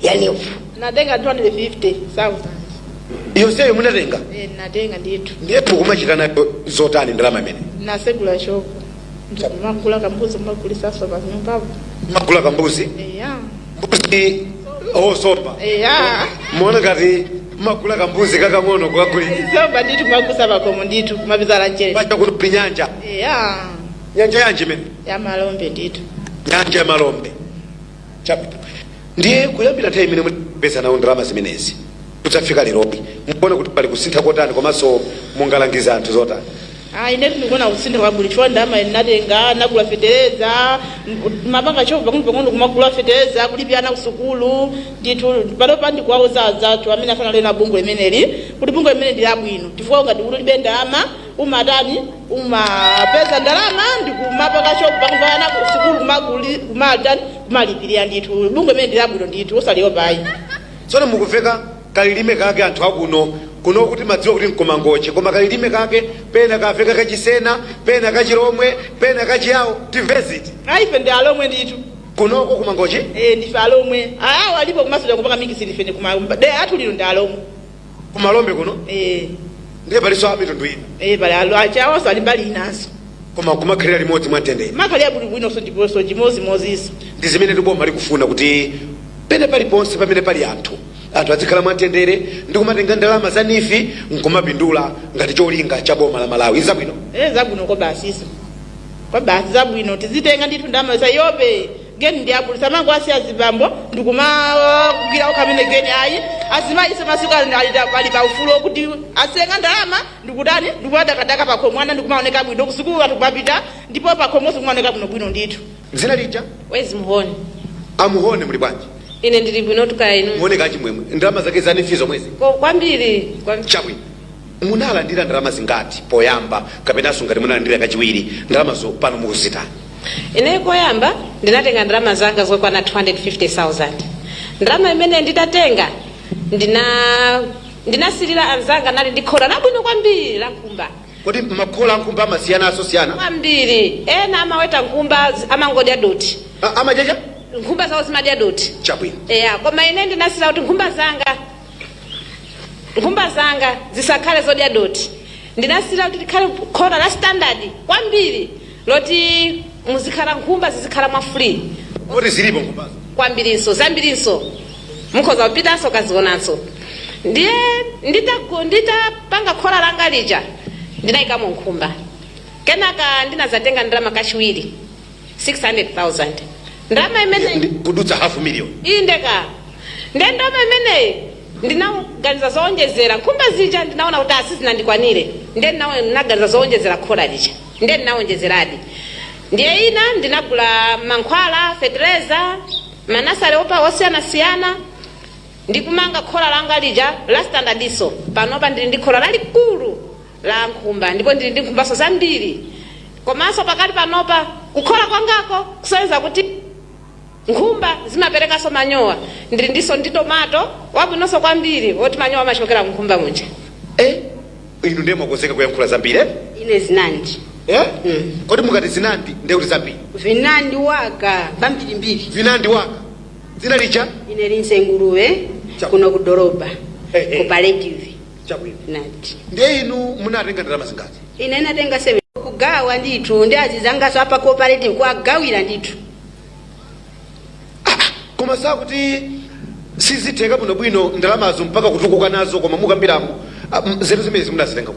[SPEAKER 8] yanifu
[SPEAKER 6] natenga 250,000
[SPEAKER 9] yonseyo munatenga
[SPEAKER 6] natenga ndithu
[SPEAKER 9] ndipo kumachita nayo zotani ndalama imene
[SPEAKER 6] nasegula shoko ndimagula kambuzi magulisaso pa nyumbapo
[SPEAKER 9] magula kambuzi
[SPEAKER 6] eya
[SPEAKER 9] mbuzi osomba
[SPEAKER 6] eya
[SPEAKER 9] muona ngati magula kambuzi kakang'ono kukagulira
[SPEAKER 6] somba ndithu magusa pakomo ndithu kumapizala mchere
[SPEAKER 9] pacha kuno pili nyanja
[SPEAKER 6] eya
[SPEAKER 9] nyanja yanji imene
[SPEAKER 6] ya malombe ndithu
[SPEAKER 9] nyanja ya malombe chabwino ndiye kuyambira nthawi imene mupeza nawo ndalama zimenezi kudzafika leropi mukuona kuti pali kusintha kotani komanso mungalangiza anthu zotani
[SPEAKER 6] ine ndikuona kusintha kwabwino chifukwa ndalama natenga nagula fetereza mapanga choko pang'ono kumagula fetereza kulipira ana kusukulu ndithu panopa ndikuwauza azathu amene afana lena bungwe limeneli kuti bungwe limene ndi labwino chifukwa ngati ulibe ndalama umatani umapeza ndalama ndikumapanga choko pakupana ana kusukulu kumalipirira ndithu bungwe limene ndi labwino ndithu osaliopayi
[SPEAKER 9] tsono mukuveka kalilime kake anthu akuno kuno kuti madziwa kuti mkomangoche koma kalilime kake pena kaveka kachisena pena kachilomwe pena kachiyawo timveziti
[SPEAKER 6] ife ndi alomwe ndithu
[SPEAKER 9] kunoko kumangoche
[SPEAKER 6] ndife alomwe awo alipo kumasula kupaka mikisi ndife de athu lino ndi alomwe
[SPEAKER 9] kumalombe kuno ndiye paliso amitundu ina
[SPEAKER 6] pali achawonso ali mbali inaso
[SPEAKER 9] koma kumakhalira limodzi mwamtendere
[SPEAKER 6] makhalira bwinobwinonso ndiponso chimozimozinso
[SPEAKER 9] ndi zimene ndiboma likufuna kuti pene paliponse pamene pali anthu azikhala mwamtendere ndi kumatenga ndalama za NEF nkumapindula ngati cholinga cha boma la Malawi zabwino
[SPEAKER 6] zabwino kwa basiso kwa basi zabwino tizitenga ndithu ndalama za yope geni ndi abulisa mango asiya zibambo ndikumagira ukamene geni ayi azimayise masiku ali pa ufulo kuti asenga ndalama ndikutani ndikuwadakadaka pakhomo mwana ndikumaoneka bwino kusukulu atukupapita ndipo pakhomonso kumaoneka bwinobwino ndithu
[SPEAKER 9] dzina lija
[SPEAKER 5] wezi muhoni
[SPEAKER 9] amuhone muli bwanji
[SPEAKER 5] ine ndili bwino tuka inu
[SPEAKER 9] muoneka chimwemwe ndalama zake za NEF zomwezi
[SPEAKER 5] kwambiri
[SPEAKER 9] chabwino munalandira ndalama zingati poyamba kapenanso ngati munalandira kachiwiri ndalamazo pano mukuzitani
[SPEAKER 5] ine koyamba ndinatenga ndalama zanga zokwana 250,000 ndalama imene nditatenga ndinasilira anzanga nali ndikhola labwino kwambiri la nkhumba
[SPEAKER 9] kodi makhola nkhumba amasiyana asosiyana
[SPEAKER 5] kwambiri ena amaweta nkhumba amangodya doti
[SPEAKER 9] amajaja
[SPEAKER 5] nkhumba zawo zimadya doti
[SPEAKER 9] chabwino
[SPEAKER 5] koma ine ndinasila kuti nkhumba zanga zisakhale zodya doti ndinasila kuti likhale khola la standard kwambiri loti muzikhala nkhumba zizikhala mwa free
[SPEAKER 9] kodi zilipo nkhumbazo
[SPEAKER 5] kwambirinso zambirinso mukhoza kupitanso kazionanso ndiye nditapanga khola langa lija ndinayikamo nkhumba kenaka ndinazatenga ndalama kachiwiri 600,000 ndalama imene
[SPEAKER 9] kudutsa half million
[SPEAKER 5] indeka ndiye ndalama imeneyi ndinaganiza zoonjezera nkhumba zija ndinaona kuti asizinandikwanire ndiye ndinaganiza zoonjezera khola lija
[SPEAKER 10] ndiye ndinawonjezeradi. Ndiye ina ndinagula mankhwala, fetereza, manasale opa osiyanasiyana, ndikumanga khola langa lija la standardiso. Panopa ndili ndi khola lalikulu la nkhumba, ndipo ndili ndi nkhumbaso zambiri. Komanso pakati panopa kukhola kwangako kusonyeza kuti nkhumba zimaperekaso manyowa. Ndili ndiso ndi tomato wabwinonso kwambiri woti manyowa amachokera nkhumba munja.
[SPEAKER 9] Inu ndiye mwakozeka kuyankhula zambiri?
[SPEAKER 8] Ine zinandi.
[SPEAKER 9] Kodi mukati zinandi ndiye kuti zambiri?
[SPEAKER 8] Vinandi waka mbambirimbiri.
[SPEAKER 9] Vinandi waka zina licha?
[SPEAKER 8] Ine linsenguruwe kuno kudoroba cooperative nati.
[SPEAKER 9] Ndiye inu munatenga ndalama zingati?
[SPEAKER 8] Ine natenga 7 kugawa ndithu ndi azizangaso apa cooperative kuagawira ndithu.
[SPEAKER 9] Koma sakuti sizitheka bwinobwino ndalamazo mpaka kutukuka nazo koma mukambiramo zetu zimene munazitenga.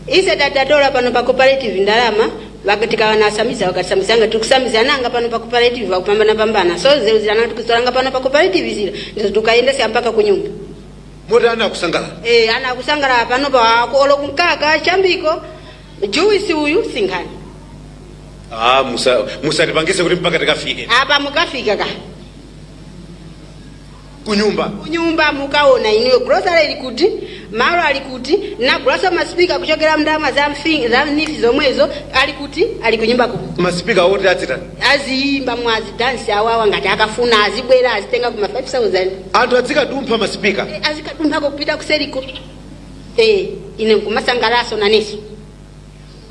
[SPEAKER 8] Ise tatatola pano pa cooperative ndalama vakatika nasamiza wakasamizanga tikusamizananga pano pa cooperative wakupambana so zeru zilana tukuzolanga pano pa cooperative zira ndizo tukaendesa mpaka kunyumba.
[SPEAKER 9] Mota ana kusangala?
[SPEAKER 8] Ana kusangala pano pa olo kunkaka chambiko juisi uyu singani.
[SPEAKER 9] Musatipangise kuti mpaka tikafike.
[SPEAKER 8] Apa mukafika ka.
[SPEAKER 9] Kunyumba
[SPEAKER 8] mukaona iniwe grocery likuti malo alikuti na grocery maspeaker kuchokera mndama za nifi zomwezo alikuti ali kunyumba ku
[SPEAKER 9] maspeaker wote azita
[SPEAKER 8] azimba mwazi dance awawa ngati akafuna azibwera azitenga kuma 5000
[SPEAKER 9] anthu azikadumpha maspeaker
[SPEAKER 8] azikadumpha kupita kuseriko ine kumasangalaso naneso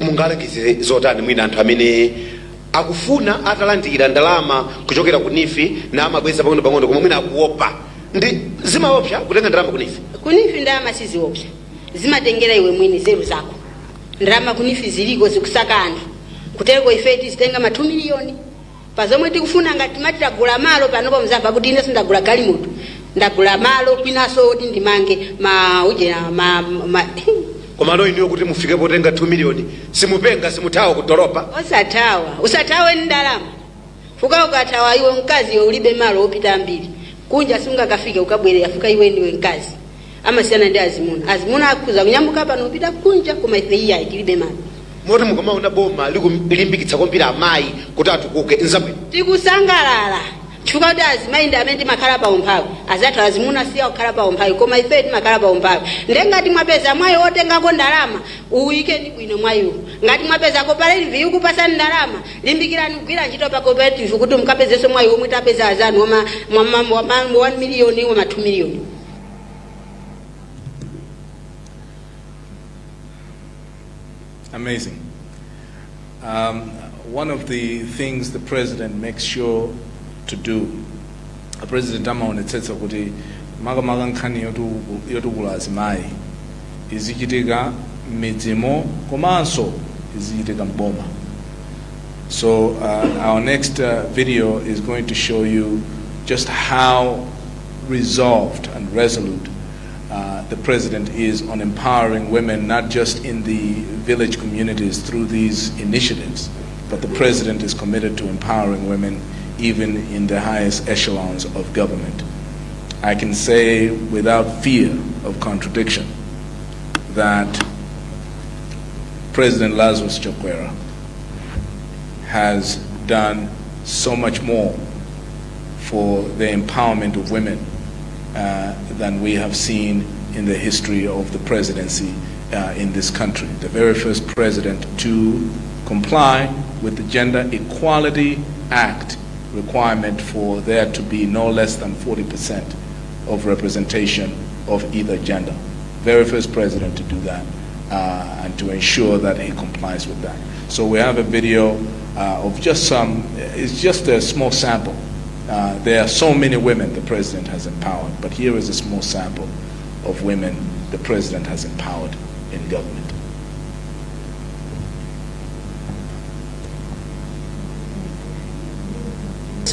[SPEAKER 9] mungalangize zotani mwina anthu amene akufuna atalandira ndalama kuchokera kunifi na amabweza pang'ono koma mwina akuopa ndi zimaopsa kutenga ndalama kunifi
[SPEAKER 8] ndalama siziopsa zimatengera iwe mwini zeru zako ndalama kunifi ziliko zikusaka anthu kutereko ifeti zitenga ma 2 miliyoni pazomwe tikufuna ngati matitagula malo panopo mzamba kuti ine sindagula galimoto ndagula malo kwinaso kuti ndimange
[SPEAKER 9] koma no iniyo kuti mufike potenga 2 miliyoni simupenga simutawa kudoropa
[SPEAKER 8] usatawe ndalama fuka ukatawa iwe mkazi ulibe malo opita ambiri kunja sunga kafike ukabwerera fuka iwe ndiwe mkazi amasiyana ndi azimuna akuza kunyambuka pano upita kunja kuma ife iya ikilibe malo
[SPEAKER 9] moti mukamaona boma likulimbikitsa kwambiri amayi kuti atukuke nzabwino
[SPEAKER 8] tikusangalala chifukwa kuti azimayi ndi amene timakhala pa umphawi azathu azimuna siya kukhala pa umphawi koma ife timakhala pa umphawi ndengati mwapeza mwayi otengako ndalama uwike ndi bwino mwayiwo ngati mwapeza cooperative ikupasani ndalama limbikirani kugwira ntchito pa cooperative kuti mukapezenso mwayi omwe tapeza azanu wama 1 miliyoni wama 2 miliyoni.
[SPEAKER 1] Amazing. One of the things the president makes sure to do, President amaonetsetsa kuti makamaka nkhani yotukula azimayi izichitika midzimo komanso izichitika mboma. So our next video is going to show you just how resolved and resolute the president is on empowering women, not just in the village communities through these initiatives, but the president is committed to empowering women even in the highest echelons of government. I can say without fear of contradiction that President Lazarus Chakwera has done so much more for the empowerment of women than we have seen in the history of the presidency in this country. The very first president to comply with the Gender Equality Act requirement for there to be no less than 40% of representation of either gender. Very first president to do that and to ensure that he complies with that. So we have a video of just it's just a small sample. There are so many women the president has empowered, but here is a small sample of women the president has empowered in government.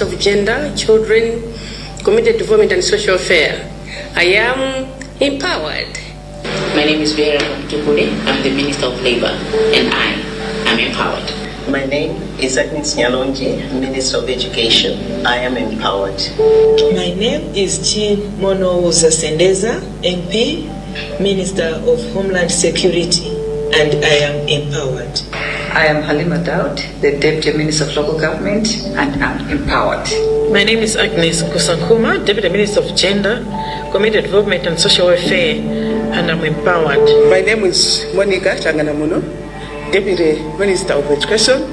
[SPEAKER 7] Of gender, children, community development and social affairs. I am empowered.
[SPEAKER 11] My name is Vera Mtukule. I'm the Minister of Labor and I am empowered.
[SPEAKER 12] My name is Agnes Nyalonji, Minister of Education. I am empowered.
[SPEAKER 13] My name is Jean Monouza Sendeza, MP, Minister of Homeland Security, and I am empowered.
[SPEAKER 14] I am Halima Daud, the Deputy Minister of Local Government, and I'm empowered.
[SPEAKER 13] My name is Agnes Kusankuma, Deputy Minister of Gender, Community Development and Social Welfare, and I'm empowered.
[SPEAKER 15] My name is Monica Changanamuno, Deputy Minister of Education.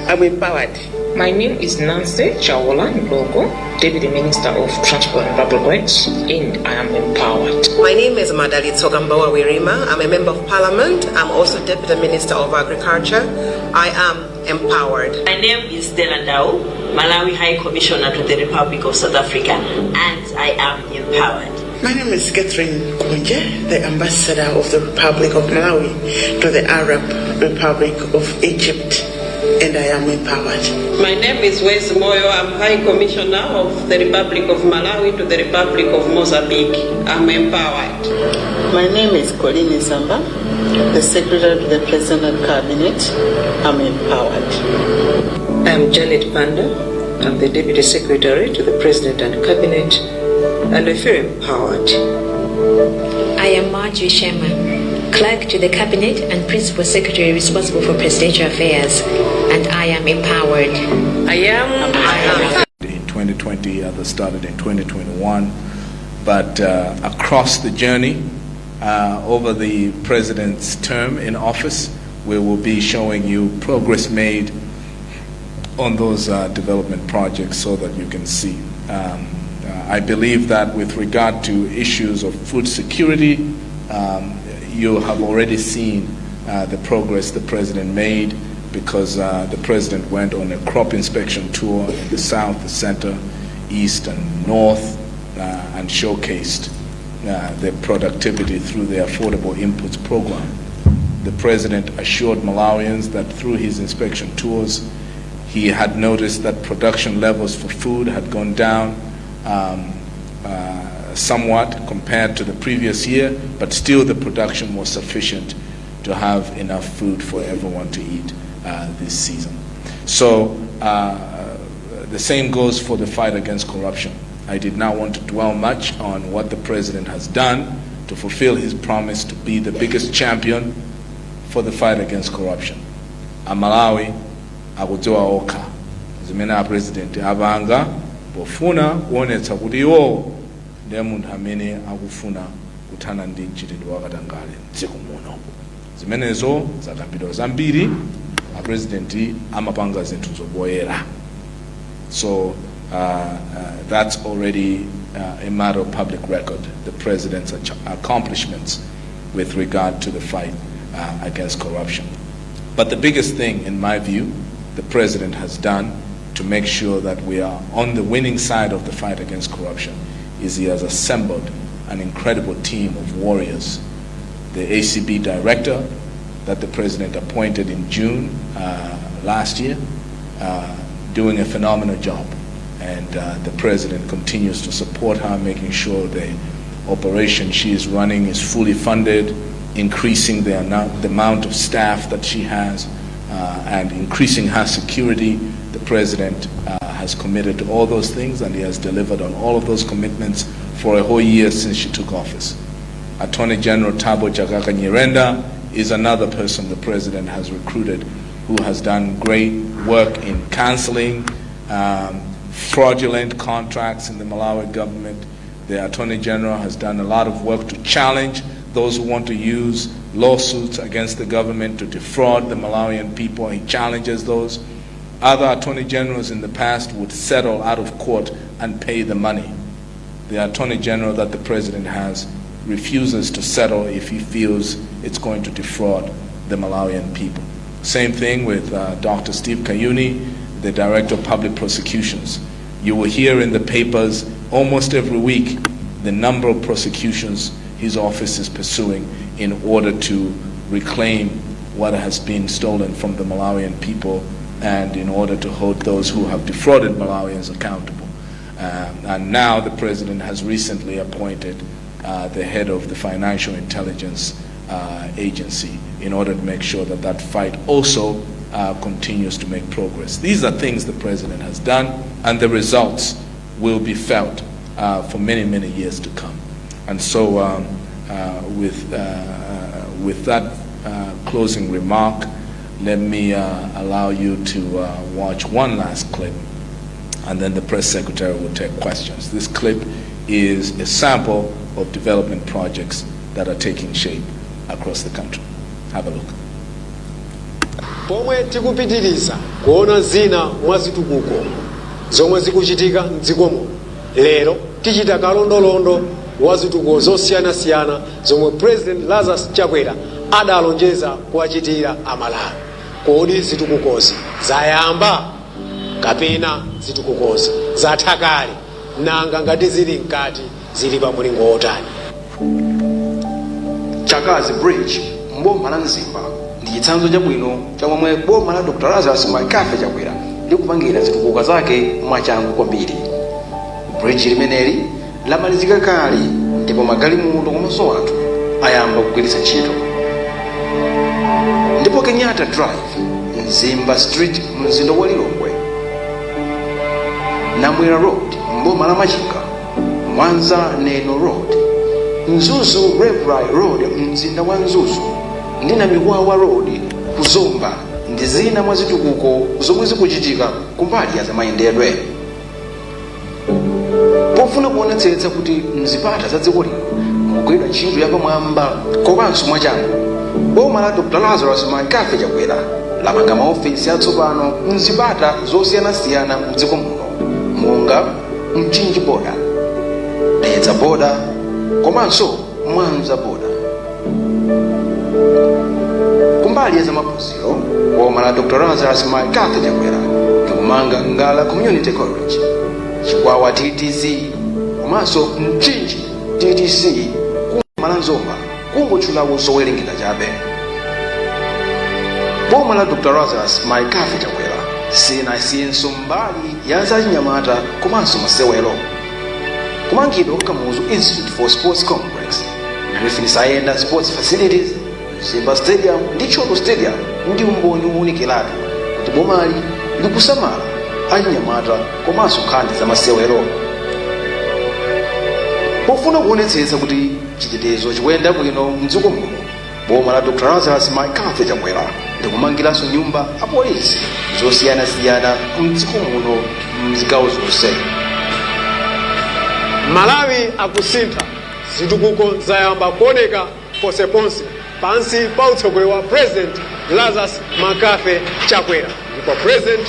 [SPEAKER 15] I'm empowered.
[SPEAKER 16] My name is Nancy Chawola Ndogo, Deputy Minister of Transport and Public Works, and I am empowered.
[SPEAKER 17] My name is Madali Tsogambawa Wirima. I'm a Member of Parliament. I'm also Deputy Minister of Agriculture. I am empowered.
[SPEAKER 18] My name is Stella Ndau, Malawi High Commissioner to the Republic of South Africa, and I am empowered.
[SPEAKER 19] My name is Catherine Kunje, the Ambassador of the Republic of Malawi to the Arab Republic of Egypt, and I am empowered.
[SPEAKER 7] My name is Wes Moyo. I'm High Commissioner of the Republic of Malawi to the Republic of Mozambique. I'm empowered.
[SPEAKER 20] My name is Colleen Zamba, the Secretary to the President and Cabinet. I'm empowered.
[SPEAKER 21] I'm Janet Panda. I'm the Deputy Secretary to the President and Cabinet, and I feel empowered.
[SPEAKER 2] I am Marjorie Sherman, Clerk to the Cabinet and Principal Secretary responsible for Presidential Affairs, and I am empowered.
[SPEAKER 1] I am. In 2020, others started in 2021, but across the journey, over the President's term in office, we will be showing you progress made on those development projects so that you can see. I believe that with regard to issues of food security, you have already seen the progress the President made, because the President went on a crop inspection tour in the South, the Center, East, and North, and showcased their productivity through the Affordable Inputs Program. The President assured Malawians that through his inspection tours, he had noticed that production levels for food had gone down somewhat compared to the previous year, but still the production was sufficient to have enough food for everyone to eat this season. So the same goes for the fight against corruption. I did not want to dwell much on what the President has done to fulfill his promise to be the biggest champion for the fight against corruption. Malawi akudziwa okha zimene a President abanga pofuna kuonetsa kuti iwo ndiye munthu amene akufuna kuthana ndi mchitidwe wakatangale m'dziko muno. Zimenezo zakambidwa zambiri, a President amapanga zinthu zoboyera. So that's already a matter of public record, the President's accomplishments with regard to the fight against corruption. But the biggest thing, in my view, the President has done to make sure that we are on the winning side of the fight against corruption is he has assembled an incredible team of warriors. The ACB director that the President appointed in June last year, doing a phenomenal job. And the President continues to support her, making sure the operation she is running is fully funded, increasing the amount of staff that she has, and increasing her security. The President has committed to all those things, and he has delivered on all of those commitments for a whole year since she took office. Attorney General Thabo Chakaka Nyirenda is another person the President has recruited who has done great work in canceling fraudulent contracts in the Malawi government. The Attorney General has done a lot of work to challenge those who want to use lawsuits against the government to defraud the Malawian people. He challenges those. Other Attorney Generals in the past would settle out of court and pay the money. The Attorney General that the President has refuses to settle if he feels it's going to defraud the Malawian people. Same thing with Dr. Steve Kayuni, the Director of Public Prosecutions. You will hear in the papers almost every week the number of prosecutions his office is pursuing in order to reclaim what has been stolen from the Malawian people and in order to hold those who have defrauded Malawians accountable. And now the President has recently appointed the head of the Financial Intelligence Agency in order to make sure that that fight also continues to make progress. These are things the President has done, and the results will be felt for many, many years to come. And so with that closing remark, let me allow you to watch one last clip, and then the press secretary will take questions. This clip is a sample of development projects that are taking shape across the country. Have a look.
[SPEAKER 3] Pomwe tikupitiriza kuona zina mwa zitukuko zomwe zikuchitika mdzikomo, lero tichita kalondolondo wa zitukuko zosiyanasiyana zomwe President Lazarus Chakwera adalonjeza kuwachitira Amalawi. Kodi zitukukozi zayamba kapena zitukukozi zatha kale, nanga ngati zili mkati zili pa mulingo otani?
[SPEAKER 22] Chakazi Bridge mboma la Nzimba ndi chitsanzo chabwino chomwe boma la Dr. Lazarus Maikafe Chakwera likupangira zitukuko zake mwachangu kwambiri. Bridge limeneli lamalizika kale ndipo magalimoto komanso anthu ayamba kugwiritsa ntchito. Ndipo Kenyatta Drive, Nzimba Street mzinda wa Lilongwe, Namwera Road mboma la Machinga, Mwanza Neno Road, Nzuzu Rebrai Road mzinda wa Nzuzu ndi Namikwawa Road ku Zomba ndi zina mwa zitukuko zomwe zikuchitika kumbali ya zamayendedwe. Pofuna kuonetsetsa kuti mzipata za dziko lino mugwira ntchito yapamwamba komanso mwachangu, boma la Dr. Lazarus Maikafe Chakwera lamanga maofesi atsopano mzipata zosiyanasiyana mdziko muno, monga Mchinji Boda, Dedza Boda komanso Mwanza Boda. Kumbali ya zamaphunziro, boma la Dr. Lazarus Maikafe Chakwera likumanga Ngala Community College, Chikwawa TTC komanso Mchinji TTC kumala Nzomba kungotchulawo zowerengera chabe. Boma la Dr. Lazarus Maikafe Chakwera sinasiyenso mbali ya zachinyamata komanso masewero. Kumangidwa Kamuzu Institute for Sports Complex, Griffin Sayenda Sports Facilities, Simba Stadium ndi Choto Stadium ndi umboni uwunikiratu kuti bomali likusamala achinyamata komanso nkhani za masewero. Pofuna kuonetsetsa kuti chitetezo chikuyenda bwino mdziko muno, boma la Dr. Lazarus Maikafe Chakwera likumangiranso nyumba apolisi zosiyanasiyana mdziko muno mzigawo zonse.
[SPEAKER 3] Malawi akusintha, zitukuko zayamba kuoneka ponseponse pansi pa utsogoleri wa President Lazarus Maikafe Chakwera. Ndipo President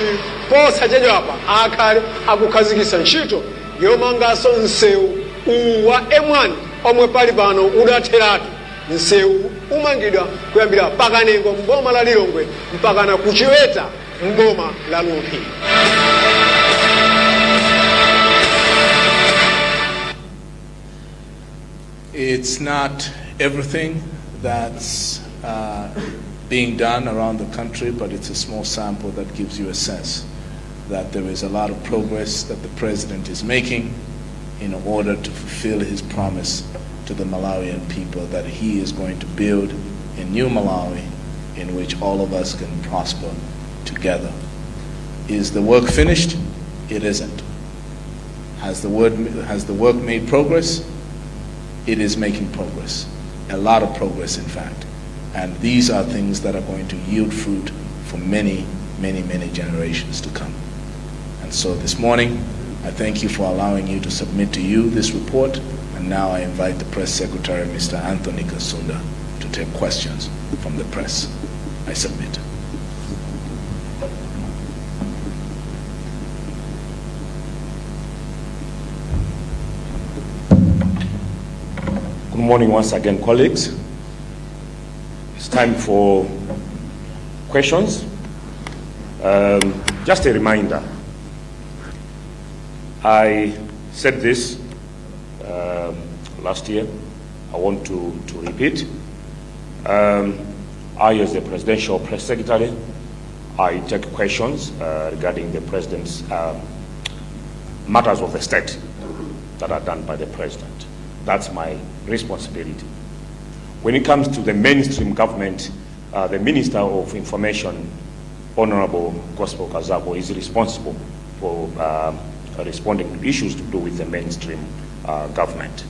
[SPEAKER 3] posachedwapa akhale akukhazikitsa ntchito yomanganso msewu wa M1 omwe pali pano udatheratu. Msewu umangidwa kuyambira Pakanengo mboma la Lilongwe mpakana kuchiweta mboma la Lumpi.
[SPEAKER 1] It's not everything that's being done around the country, but it's a small sample that gives you a sense that there is a lot of progress that the president is making in order to fulfill his promise to the Malawian people that he is going to build a new Malawi in which all of us can prosper together. Is the work finished? It isn't. Has the work made progress? It is making progress. A lot of progress, in fact. And these are things that are going to yield fruit for many, many, many generations to come. And so this morning, I thank you for allowing you to submit to you this report. And now I invite the press secretary, Mr. Anthony Kasunda, to take questions from the press. I submit.
[SPEAKER 23] Good morning once again, colleagues. It's time for questions. Just a reminder, I said this last year. I want to repeat. I, as the Presidential Press Secretary, I take questions regarding the President's matters of the state that are done by the President. That's my responsibility. When it comes to the mainstream government, the Minister of Information, Honorable Gospel Kazako, is responsible for responding to issues to do with the mainstream government.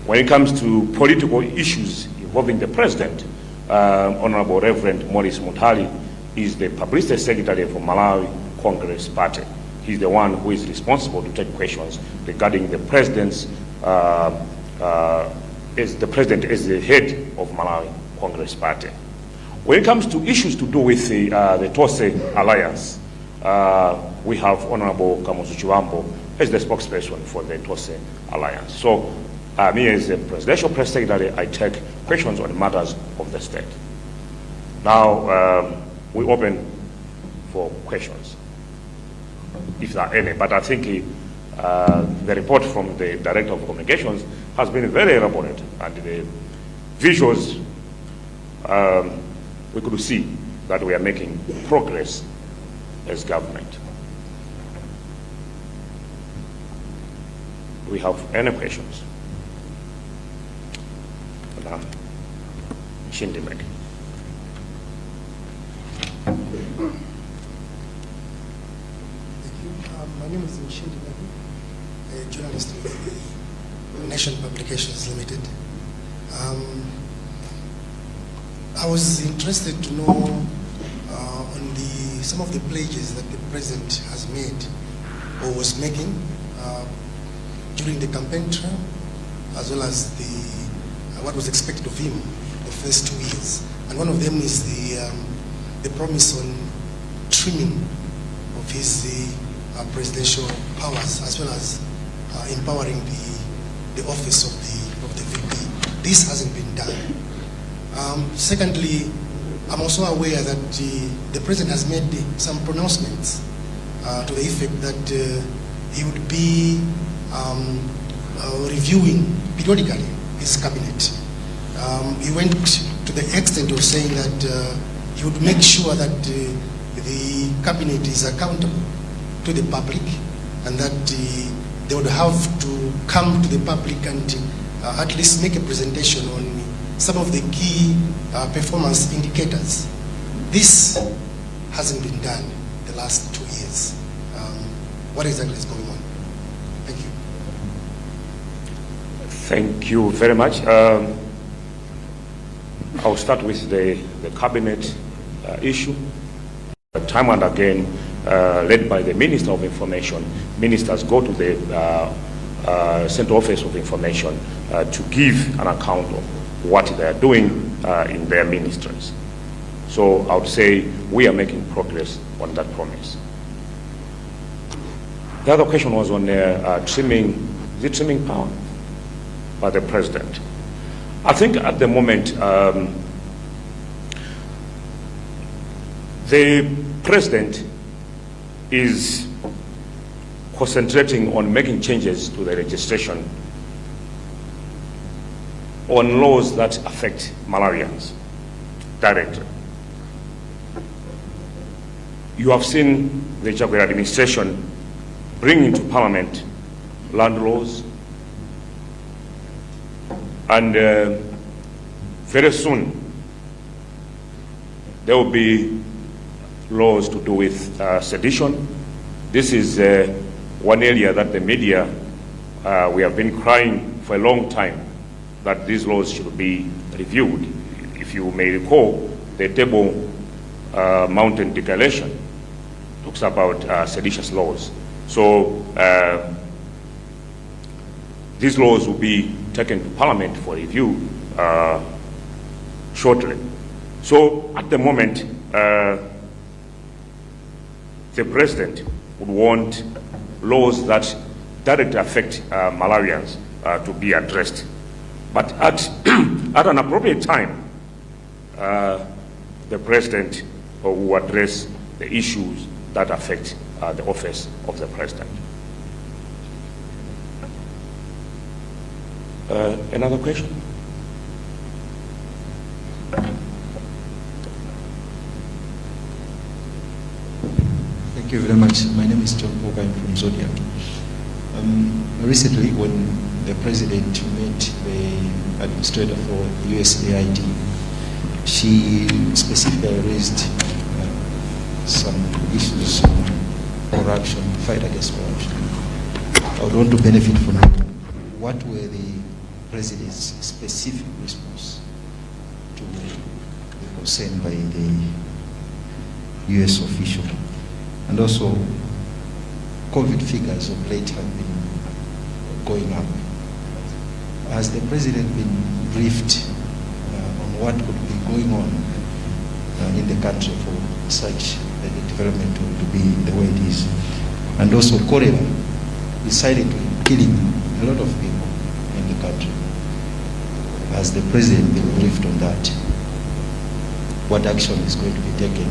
[SPEAKER 23] When it comes to political issues involving the President, Honorable Reverend Maurice Mutali is the publicity secretary for Malawi Congress Party. He's the one who is responsible to take questions regarding the president's, the president is the head of Malawi Congress Party. When it comes to issues to do with the TOSE alliance, we have Honorable Kamuzu Chiwambo as the spokesperson for the TOSE alliance. So me as the presidential press secretary, I take questions on matters of the state. Now, we open for questions, if there are any, but I think the report from the Director of Communications has been very elaborate, and the visuals, we could see that we are making progress as government. Do we have any questions? Shindimek.
[SPEAKER 4] My name is Nshindi Medu, a journalist with the Nation Publications Limited. I was interested to know on some of the pledges that the President has made or was making during the campaign trail, as well as what was expected of him the first 2 years. And one of them is the promise on trimming of his presidential powers, as well as empowering the office of the VP. This hasn't been done. Secondly, I'm also aware that the President has made some pronouncements to the effect that he would be reviewing periodically his cabinet. He went to the extent of saying that he would make sure that the cabinet is accountable to the public, and that they would have to come to the public and at least make a presentation on some of the key performance indicators. This hasn't been done the last 2 years. What exactly is going on? Thank you.
[SPEAKER 23] Thank you very much. I'll start with the cabinet issue. Time and again, led by the Minister of Information, ministers go to the Central Office of Information to give an account of what they are doing in their ministries. So I would say we are making progress on that promise. The other question was on trimming power by the President. I think at the moment, the President is concentrating on making changes to the registration on laws that affect Malawians directly. You have seen the Chakwera administration bring into Parliament land laws, and very soon there will be laws to do with sedition. This is one area that the media, we have been crying for a long time that these laws should be reviewed. If you may recall, the Table Mountain Declaration talks about seditious laws. So these laws will be taken to Parliament for review shortly. So at the moment, the President would want laws that directly affect Malawians to be addressed. But at an appropriate time, the President will address the issues that affect the office of the President. Another question?
[SPEAKER 5] Thank you very much. My name is John Boga. I'm from Zodiac. Recently, when the President met the administrator for USAID, she specifically raised some issues on corruption, fight against corruption. I would want to benefit from what were the President's specific response to the concern by the US official. And also, COVID figures of late have been going up. Has the president been briefed on what could be going on in the country for such the development to be the way it is? And also, cholera is silently killing a lot of people in the country. Has the president been briefed on that? What action is going to be taken?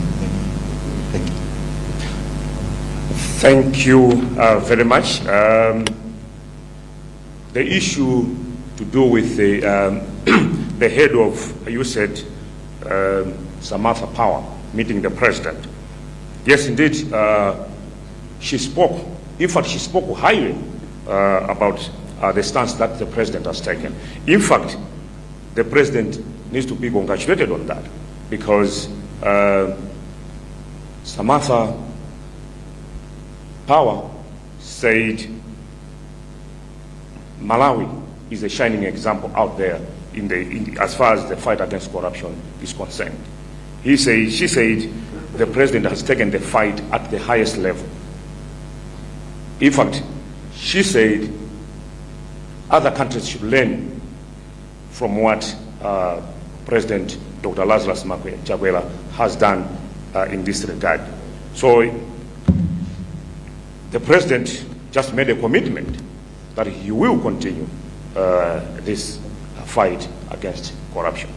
[SPEAKER 5] Thank you.
[SPEAKER 23] Thank you very much. The issue to do with the, the head of, you said, Samantha Power meeting the president. Yes, indeed, she spoke. In fact, she spoke highly about the stance that the president has taken. In fact, the president needs to be congratulated on that, because Samantha Power said Malawi is a shining example out there as far as the fight against corruption is concerned. She said the president has taken the fight at the highest level. In fact, she said other countries should learn from what President Dr. Lazarus Chakwera has done in this regard. So the president just made a commitment that he will continue this fight against corruption.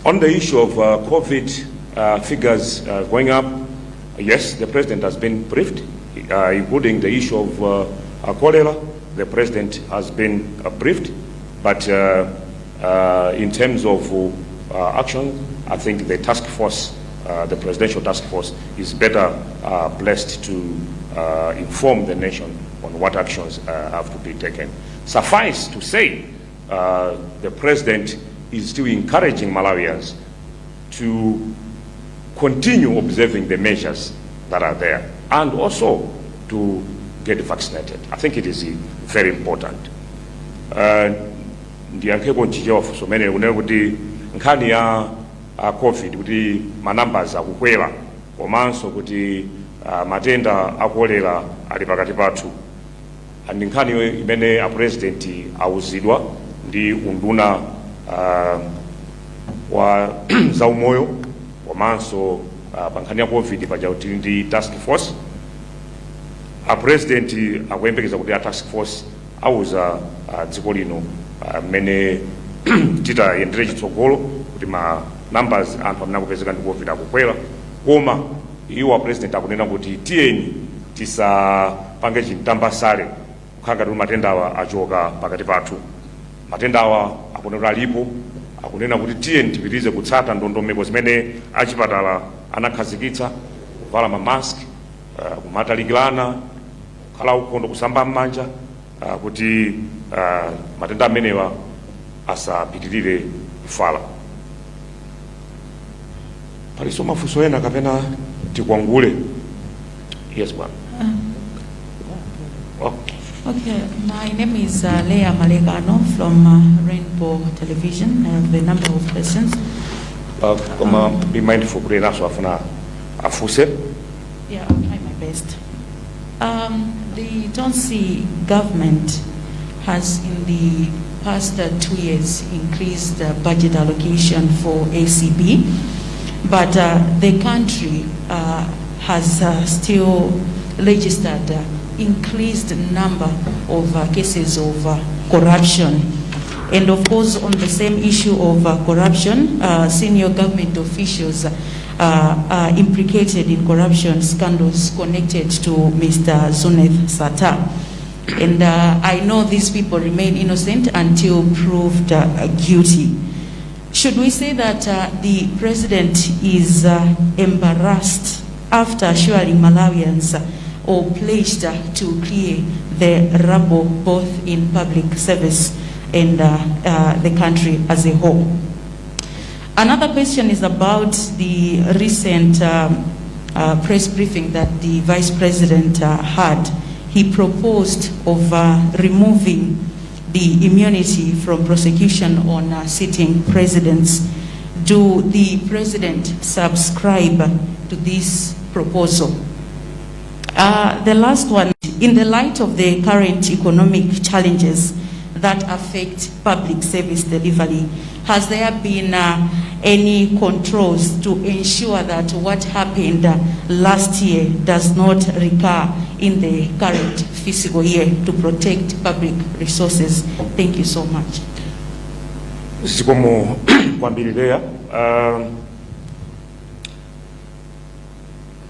[SPEAKER 23] On the issue of COVID figures going up, yes, the president has been briefed, including the issue of cholera. The president has been briefed, but in terms of action, I think the task force, the presidential task force, is better blessed to inform the nation on what actions have to be taken. Suffice to say, the president is still encouraging Malawians to continue observing the measures that are there, and also to get vaccinated. I think it is very important. Ndiyankheko nchichofu somene kunena kuti nkhani ya COVID kuti manumbers akukwera, komanso kuti matenda akolera ali pakati pathu. Ndi nkhani imene a president awuzidwa ndi unduna wa zaumoyo, komanso pa nkhani ya COVID paja kuti ndi task force. A president akuyembekeza kuti a task force awuza dziko lino mmene titayendere chitsogolo kuti ma numbers anthu amene akupezeka ndi COVID akukwera, koma iwo a president akunena kuti tiyeni tisapange chintambasale kukhanga kuti matenda awa achoka pakati pathu. Matenda awa akunena alipo, akunena kuti tiyeni tipitirize kutsata ndondomeko zimene achipatala anakhazikitsa, kuvala mamask, kumatalikirana, kukhala ukhondo, kusamba m'manja, kuti matenda amenewa asapitirire kufala. Paliso mafunso ena kapena tikwangule? Yes, ma'am.
[SPEAKER 6] Okay, my name is Leah Malegano from Rainbow Television. I have a number of questions.
[SPEAKER 23] Be mindful, afuse.
[SPEAKER 6] Yeah, I'll try my best. The Tonsi government has in the past 2 years increased the budget allocation for ACB, but the country has still registered increased number of cases of corruption. And of course, on the same issue of corruption, senior government officials are implicated in corruption scandals connected to Mr. Zuneth Sata. And I know these people remain innocent until proved guilty. Should we say that the president is embarrassed after assuring Malawians or pledged to clear the rubble both in public service and the country as a whole? Another question is about the recent press briefing that the Vice President had. He proposed of removing the immunity from prosecution on sitting presidents. do the President subscribe to this proposal? The last one, in the light of the current economic challenges that affect public service delivery, has there been any controls to ensure that what happened last year does not recur in the current fiscal year to protect public resources? Thank you so much.
[SPEAKER 23] Zikomo kwambirireya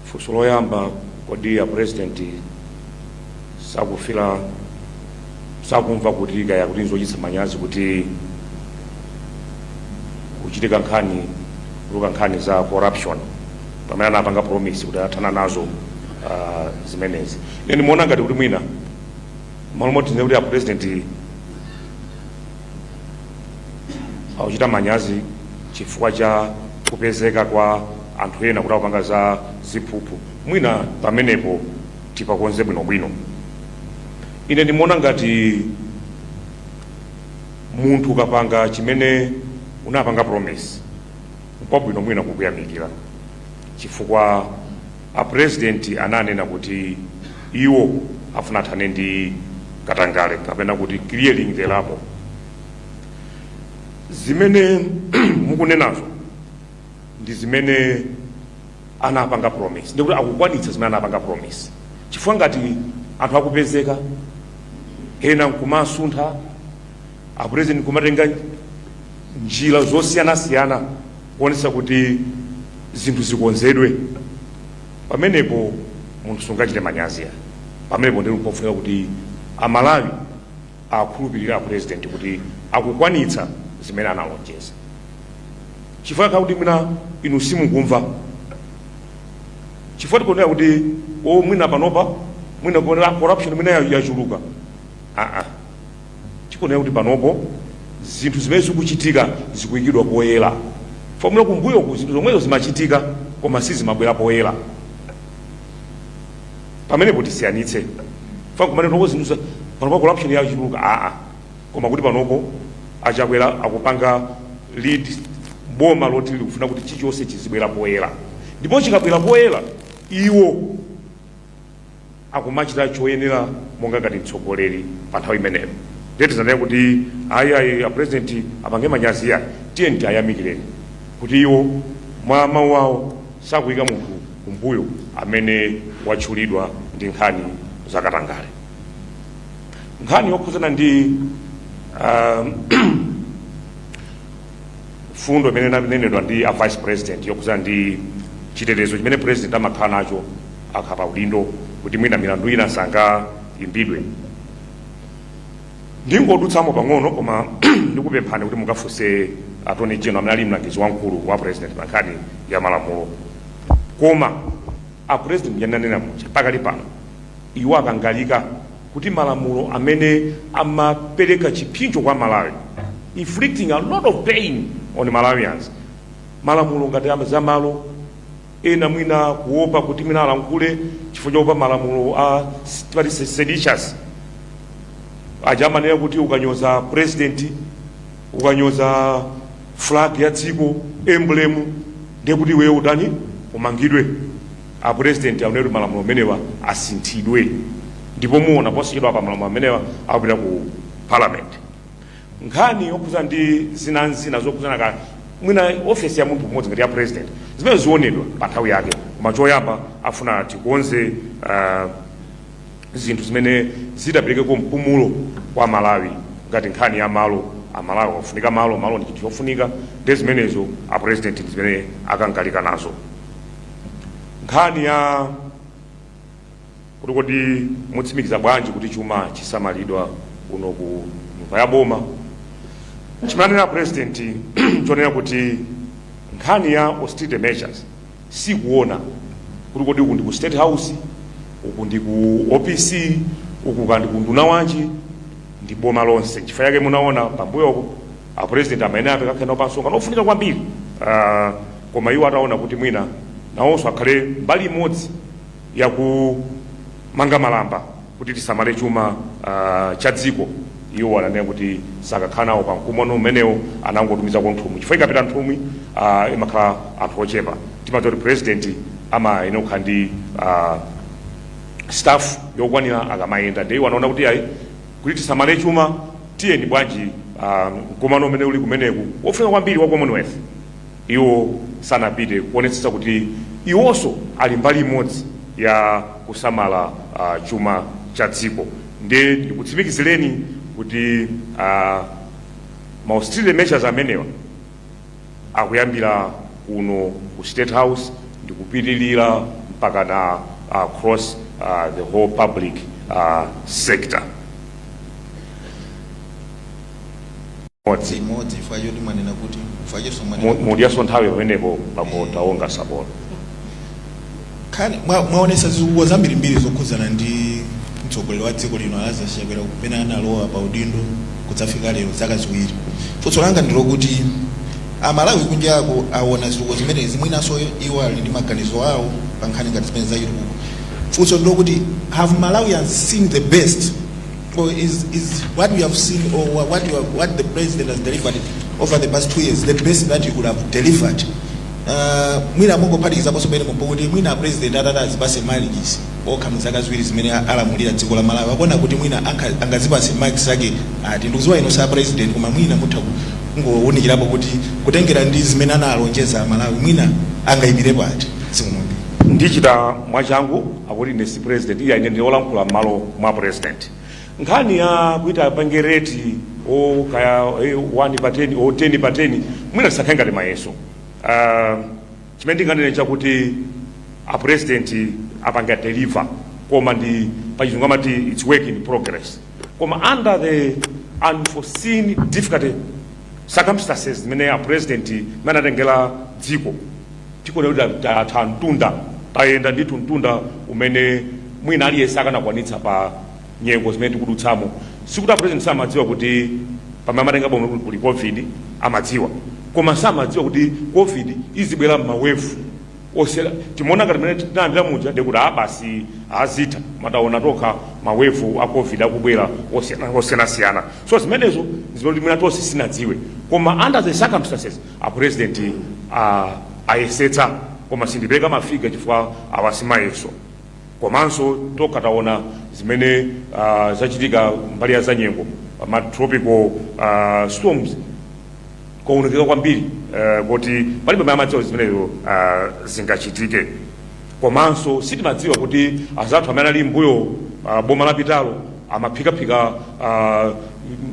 [SPEAKER 23] funso loyamba kodi ya president sakufira sakumva kuti kaya kuti nzochititsa manyazi kuti kuchitika nkhani za corruption pamene anapanga promise kuti athana nazo zimenezi. Ine ndimaona ngati kuti mwina malomoti kuti a president akuchita manyazi chifukwa cha kupezeka kwa anthu ena kuti akupanga za ziphuphu, mwina pamenepo tipakonze bwinobwino. Ine ndimaona ngati munthu ukapanga chimene unapanga promise kwabwino mwina kukuyamikira, chifukwa a president ananena kuti iwo afuna athane ndi katangale kapena kuti clearing the label. Zimene mukunenazo ndi zimene anapanga promise, ndikuti akukwanitsa zimene anapanga promise, chifukwa ngati anthu akupezeka ena nkumasuntha, a president kumatenga njira zosiyana-siyana kuonesa kuti zinthu zikonzedwe, pamenepo munthu sungachite manyazi. Pamenepo ndi pofunika kuti amalawi akhulupirira a president kuti akukwanitsa zimene analonjeza. Chifukwa kuti mwina inu simukumva, chifukwa tikonera kuti mwina panopa mwina kuonera corruption mwina yachuluka. Tikonera kuti panopo zinthu zimene zikuchitika zikuyikidwa poyera. Famuna kumbuyo ku zinthu zomwezo zimachitika koma sizimabwera poyera. Pamenepo tisiyanitse. Fa kumane noko zinthu panopa corruption yachuluka koma kuti panopo achakwera akupanga lead boma loti likufuna kuti chilichonse chizibwera poyera, ndipo chikabwera poyera iwo akumachita choyenera monga ngati mtsogoleri pa nthawi imeneyo. Ndeti zanena kuti ayi a president apange manyazi ya tiyeni ayamikireni kuti iwo mwa mawu awo sakuyika munthu kumbuyo amene watchulidwa ndi nkhani zakatangale. Nkhani yokhuzana ndi fundo imene inanenedwa ndi a vice president yokhuzana ndi chitetezo chimene president amakhala nacho akhala udindo kuti mwina milandu ina sanga imbidwe. Ndingodutsamo pang'ono koma ndikupemphani kuti mukafunse attorney general amene ali mlangizi wamkulu wa president pa nkhani ya malamulo. Koma a president yananena muja pakali pano iwo akangalika kuti malamulo amene amapereka chipinjo kwa Malawi, inflicting a lot of pain on Malawians, malamulo ngati za malo ena mwina kuopa kuti mwina alankhule chifukwa chopa malamulo a seditious ajamanena kuti ukanyoza president, ukanyoza flag ya dziko, emblem, ndiye kuti wewe utani umangidwe. A president aonera malamulo amenewa asinthidwe, ndipo muona posachedwa pa malamulo amenewa akupita ku parliament. Nkhani yokhuzana ndi zina zokhuzana mwina office ya munthu mmodzi ngati ya president zimene zionedwa pa nthawi yake, koma choyamba afuna tikonze zinthu zimene zidaperekeko mpumulo kwa Malawi ngati nkhani ya malo. Amalawi ofunika malo ndi chinthu chofunika, ndi zimenezo a president ndi zimene akangalika nazo. Nkhani ya kuti kodi mutsimikiza bwanji kuti chuma chisamalidwa kuno ku nyumba ya boma, chimanena president chonena kuti nkhani ya austerity measures sikuona kuti kodi uku ndi ku state house, uku ndi ku OPC, uku kandi ku nduna wanji, ndi boma lonse. Chifukwa yake munaona pambuyo a president amene apekakhala pansonga nofunika kwambiri, koma iwo ataona kuti mwina nawonso akhale mbali imodzi ya kumanga malamba kuti tisamale chuma cha dziko, iwo ananena kuti sakakhala pa mkumano umenewo anangotumiza kwa nthumwi chifukwa ikapita nthumwi imakhala anthu ochepa. Timadziwa kuti president amayenera kukhala ndi staff yokwanira akamayenda ndiye wanaona kuti ayi kuti tisamale chuma tiyeni bwanji mkumano umene uli kumeneku wofuna kwambiri wa Commonwealth iwo sanapite kuonetsetsa kuti iwonso ali mbali imodzi ya kusamala chuma cha dziko. Ndiye ndikutsimikizireni kuti ma-austerity measures amenewa akuyambira kuno ku State House ndikupitirira mpaka na across the whole public sector. Mudiaso nthawi pamenepo pamotaonga sabona
[SPEAKER 5] mwaonesa zikuwa zambirimbiri zokhuzana ndi mtsogoleri wa dziko lino Lazarus Chakwera kupena analowa pa udindo kudzafika lero zaka ziwiri. Funso langa ndilokuti Amalawi kunjako aona zituko zimene zimwinaso iwo ali ndi maganizo awo pa nkhani ngati zimene zachitukuko. Funso ndilokuti have Malawians seen the best, or is what we have seen or what the president has delivered over the past 2 years the best that he could have delivered? Mwina mongo phatikiza poso pene kuti mwina president atatazi pase marriages okhamu zaka ziwiri zimene alamulira dziko la Malawi akona kuti mwina angazipase marks zake ati ndikuziwa ino sa president koma mwina mutha kungowonikirapo kuti kutengera ndi zimene analonjeza Malawi mwina angayipire ati simunombe.
[SPEAKER 23] Ndichita mwachangu akuti ndesi president iya ine ndiolankhula m'malo mwa president. Nkhani ya kuita pangereti o kaya 1 pa 10 o 10 pa 10 mwina tisakhenga mayeso. Chimene ndinganene chakuti a president apanga deliver koma ndi pachizungu amati it's work in progress. Koma under the unforeseen difficult circumstances zimene a president mana tengela dziko tikone kuti atantunda tayenda ndi tuntunda umene mwina aliyesa akanakwanitsa pa nyengo zimene tikudutsamo. Sikuti a president samadziwa kuti pamene amatenga bomwe kuli COVID amadziwa, koma samadziwa kuti COVID izibwera m'mawevu osera. Timona ngati mene tinayambira muja ndikuti basi azita mataona toka mawevu a COVID akubwera osiyana-siyana. So zimenezo zimene mwina tonse sinadziwe, koma under the circumstances a president ayesetsa koma sindipereka mafiga chifukwa awasimayeso. Komanso toka taona zimene zachitika mbali ya zanyengo ma tropical storms kuonekera kwambiri kuti palibe madziwa zimenezo zingachitike. Komanso sitimadziwa kuti azathu amene ali mbuyo boma lapitalo amaphikaphika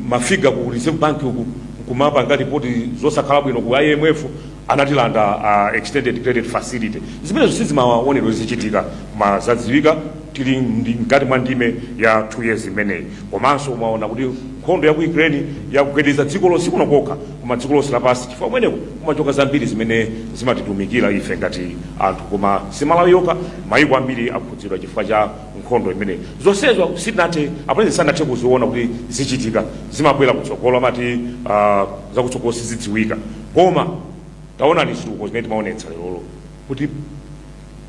[SPEAKER 23] mafiga ku Reserve Bank kumapanga ripoti zosakhala bwino ku IMF anatilanda extended credit facility. Zimenezo sizimaonedwa zichitika koma zadziwika tili ngati mwa ndime ya 2 years imeneyi. Komanso umaona kuti nkhondo ya ku Ukraine yakugwedeza dziko lonse kuno kokha koma dziko lonse lapasi chifukwa mweneko kumachoka zambiri zimene zimatitumikira ife ngati anthu, koma si Malawi yokha, mayiko ambiri akhudzidwa chifukwa cha nkhondo imeneyi. Zonsezo sitinathe apulezi sanathe kuziona kuti zichitika, zimabwera kutsogolo amati zakutsogolo sizidziwika. Koma taona ni zituko zimene timaonetsa lero kuti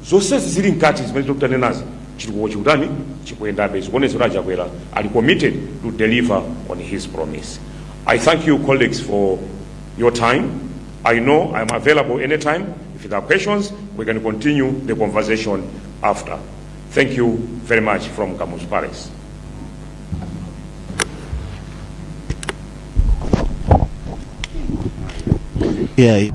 [SPEAKER 23] zonsezi zili mkati zimene tikutanena nazo chitukuko chikutani chikuyendabe zikuonetsa kuti Chakwera ali committed to deliver on his promise. I thank you colleagues for your time. I know I'm available anytime. If you have questions, we can continue the conversation after. Thank you very much from Camus Palace.
[SPEAKER 5] Yeah.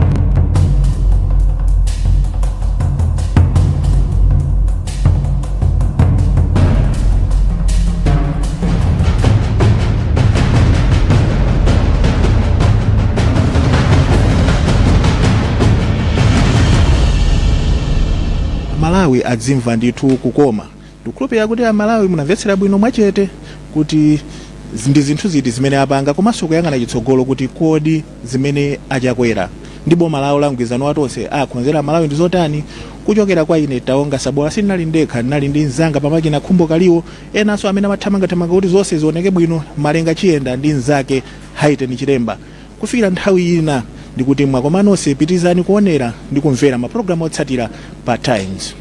[SPEAKER 5] Malawi adzimva ndithu kukoma ndikukhulupirira kuti Malawi munamvetsera bwino mwachete kuti ndi zinthu ziti zimene apanga komanso kuyang'ana chitsogolo kuti kodi zimene Achakwera ndi boma lawo la mgwirizano watonse akhonzera Malawi ndi zotani. Kuchokera kwa ine Taonga Sabola sinali ndekha, ndinali ndi mzanga pamakina Khumbo Kaliwo enanso amene amathamangathamanga kuti zonse zioneke bwino Malenga Chiyenda ndi mnzake Haiten Chilemba. Kufikira nthawi ina ndikuti mwakomanonse pitizani kuonera ndi kumvera mapulogalamu otsatira pa Times.